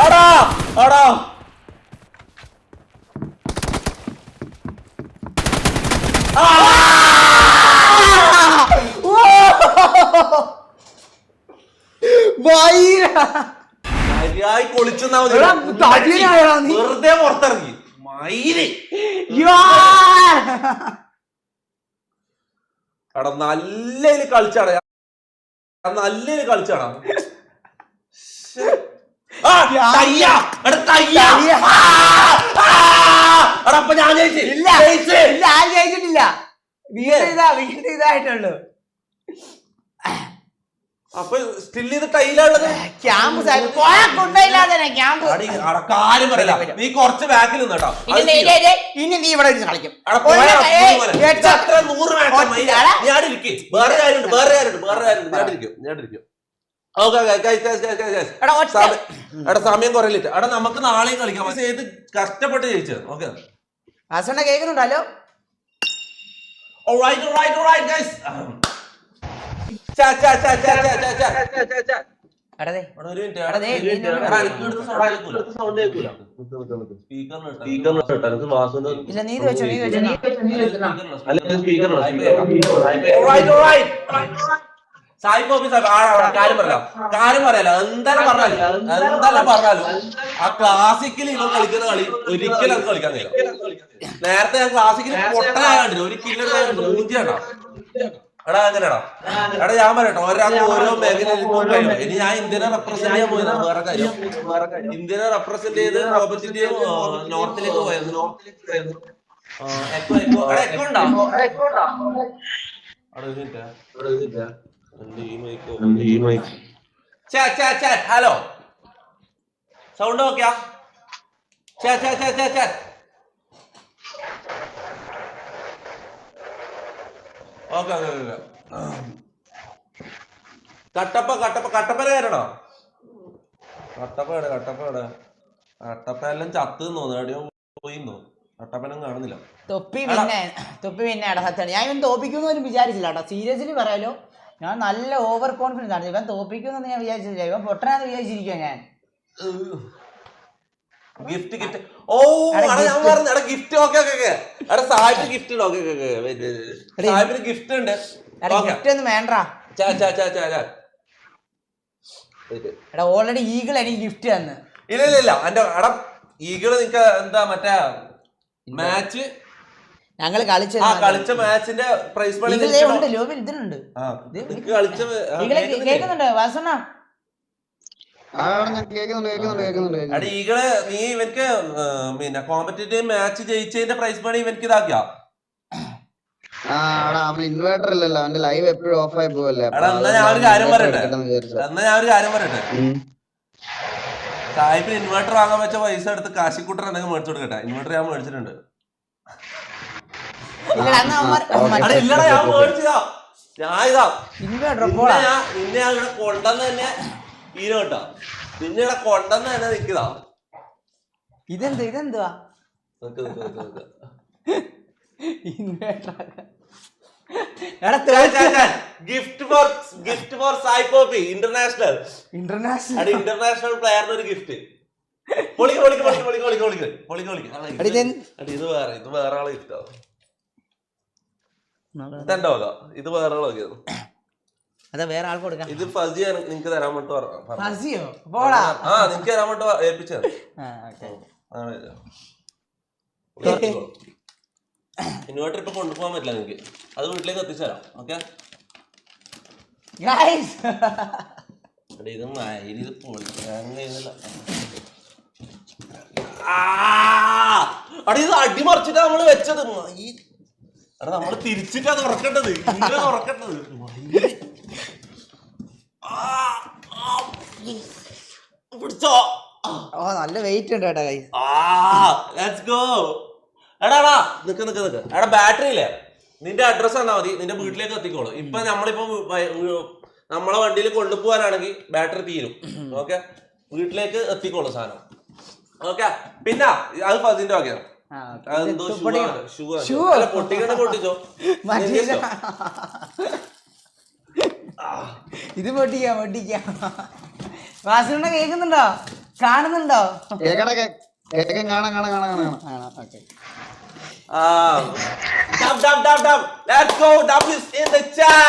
ആടാ ആടാ മര്യാദ കൊളിച്ചെന്നാ മതി വെറുതെ പുറത്തിറങ്ങി മയില് എടാ നല്ല കളിച്ചാടാ നല്ല കളിച്ചാടാ അപ്പൊ ഞാൻ ജയിച്ചിട്ടില്ല ഇതായിട്ടുള്ളൂ അപ്പൊ സ്റ്റിൽ ഇത് ടൈലുള്ളത് ക്യാമ്പ് കാര്യം പറയില്ല നീ കുറച്ച് ബാക്കിൽ നിന്നോ ഇനി നീ ഇവിടെ ഇരുന്ന് കളിക്കും വേറെ കാര്യമുണ്ട് എടാ സമയം കുറയില്ല എടാ നമുക്ക് നാളെയും കളിക്കാം ഏത് കഷ്ടപ്പെട്ട് ജയിച്ചത് ഓക്കെ ആസണ്ണ കേൾക്കുന്നുണ്ടല്ലോ കാര്യം പറയാലോ എന്തായാലും പറഞ്ഞാലും ആ ക്ലാസിക്കൽ ഇവൻ കളിക്കുന്ന കളി ഒരിക്കലും അത് കളിക്കാൻ കഴിയും നേരത്തെ ഞാൻ ക്ലാസിക്കൽ പൊട്ടനാകണ്ടില്ല ഒരു കില്ലർ മൂഞ്ചിയാണോ എടാ അങ്ങനെയാണോ എടാ ഞാൻ പറയട്ടോ ഒരാൾക്ക് ഓരോ മേഖലയിൽ ഇനി ഞാൻ ഇന്ത്യനെ റെപ്രസെന്റ് ചെയ്യാൻ പോയതാ വേറെ കാര്യം ഇന്ത്യനെ റെപ്രസെന്റ് ചെയ്ത് ഓപ്പോസിറ്റ് നോർത്തിലേക്ക് പോയത് ഹലോ സൗണ്ട് നോക്കിയാ ഓക്കെ കട്ടപ്പന കയറണോ കട്ടപ്പ എല്ലാം ചത്ത് തോന്നുന്നു എവിടെയോ പോയിന്നോ കട്ടപ്പനം കാണുന്നില്ല തൊപ്പി പിന്നെ അടഹത്താണ് ഞാൻ ഇവൻ തോപ്പിക്കുമെന്ന് വിചാരിച്ചില്ല കേട്ടോ സീരിയസ്ലി പറയാലോ ഞാൻ നല്ല ഓവർ കോൺഫിഡൻസ് ആണ് ഇവൻ തോപ്പിക്കുമെന്ന് ഞാൻ വിചാരിച്ചില്ല ഇവൻ പൊട്ടനാന്ന് വിചാരിച്ചിരിക്കുക ഞാൻ ഗിഫ്റ്റ് ഓ ഞാൻ പറഞ്ഞു ഗിഫ്റ്റ് ഓക്കെ സാഹിബ് ഗിഫ്റ്റ് സാഹിബിന് ഗിഫ്റ്റ് ഉണ്ട് ഗിഫ്റ്റ് ഒന്നും വേണ്ട എടാ ഓൾറെഡി ഈഗിൾ എനിക്ക് ഗിഫ്റ്റ് തന്ന് ഇല്ല എന്റെ എടാ ഈഗിള് നിനക്ക് എന്താ മറ്റേ മാച്ച് ഞങ്ങള് കളിച്ച മാച്ചിന്റെ പ്രൈസ് മണി ഇതിനുണ്ട് കേൾക്കുന്നുണ്ട് വാസണ്ണ ഈകള് നീ ഇവർക്ക് പിന്നെ കോമ്പറ്റീറ്റീവ് മാച്ച് ജയിച്ചതിന്റെ പ്രൈസ് മണി ഇവർക്ക് ഇതാക്കിയാ ഇൻവേർട്ടർ അല്ലല്ലോ അവന്റെ ലൈവ് എപ്പോഴും ഓഫ് ആയി പോവല്ലേ എന്നാ ഞാൻ ഒരു കാര്യം പറയട്ടെ സാഹിബിന് ഇൻവേർട്ടർ വാങ്ങാൻ വെച്ച പൈസ എടുത്ത് കാശിക്കുട്ടർ എന്തെങ്കിലും മേടിച്ചു കൊടുക്കട്ടെ ഇൻവേർട്ടർ ഞാൻ മേടിച്ചിട്ടുണ്ട് ഇല്ലടാ ഞാൻ മേടിച്ചതാ നിന്നെ ഞാൻ ഇവിടെ കൊണ്ടെന്ന് തന്നെ ഈനോട്ടാ നിന്നെ ഇവിടെ കൊണ്ടെന്ന് തന്നെ നിൽക്കുന്നതാ ഇതെന്തുവാ ഗിഫ്റ്റ് ഫോർ സായി പോപ്പി ഇന്റർനാഷണൽ പ്ലെയറിന് ഒരു ഗിഫ്റ്റ് ഇത് വേറെ ആളെ ഗിഫ്റ്റാ ഇതെന്റെ വക ഇത് വേറെ ആളെ വകയാണ് അതാ വേറെ ആൾക്ക് കൊടുക്കാം ഇത് ഫസി നിങ്ങക്ക് തരാൻ വേണ്ടി നിങ്ങക്ക് തരാൻ വേണ്ടി ഏൽപ്പിച്ചത് ഇൻവേർട്ടർ ഇപ്പൊ കൊണ്ടുപോകാൻ പറ്റില്ല നിങ്ങക്ക് അത് വീട്ടിലേക്ക് എത്തിച്ചു തരാം ഓക്കെ ഗൈസ് എടാ, ഇത് മയിലിത് പൊളിക്കാൻ കഴിയുന്നില്ല. അടി ഇത് അടിമറിച്ചിട്ടാ നമ്മള് വെച്ചത്. എടാ നമ്മള് തിരിച്ചിട്ടാ തുറക്കേണ്ടത്, ഇങ്ങനെ തുറക്കേണ്ടത്. പിടിച്ചോ. ഓ നല്ല വെയിറ്റ് ഉണ്ട് കേട്ടോ ഗൈസ്. Let's go. എടാ നിക്ക് എടാ ബാറ്ററി ഇല്ലേ, നിന്റെ അഡ്രസ് തന്നാ മതി, നിന്റെ വീട്ടിലേക്ക് എത്തിക്കോളൂ. ഇപ്പൊ നമ്മളിപ്പോ നമ്മളെ വണ്ടിയിൽ കൊണ്ടുപോകാനാണെങ്കിൽ ബാറ്ററി തീരും. ഓക്കെ, വീട്ടിലേക്ക് എത്തിക്കോളൂ സാധനം. ഓക്കെ, പിന്നെ അത് ഫസിന്റെ വകയാണ്. അതെന്തോ ഷൂ അല്ല, പൊട്ടിക്കണ പൊട്ടിച്ചോ. ഇത് പൊട്ടിക്കാം. വാസുണ്ണ കേൾക്കുന്നുണ്ടോ, കാണുന്നുണ്ടോ? കേൾക്കാം, കാണാം. Okay. Let's go. W is in the chat.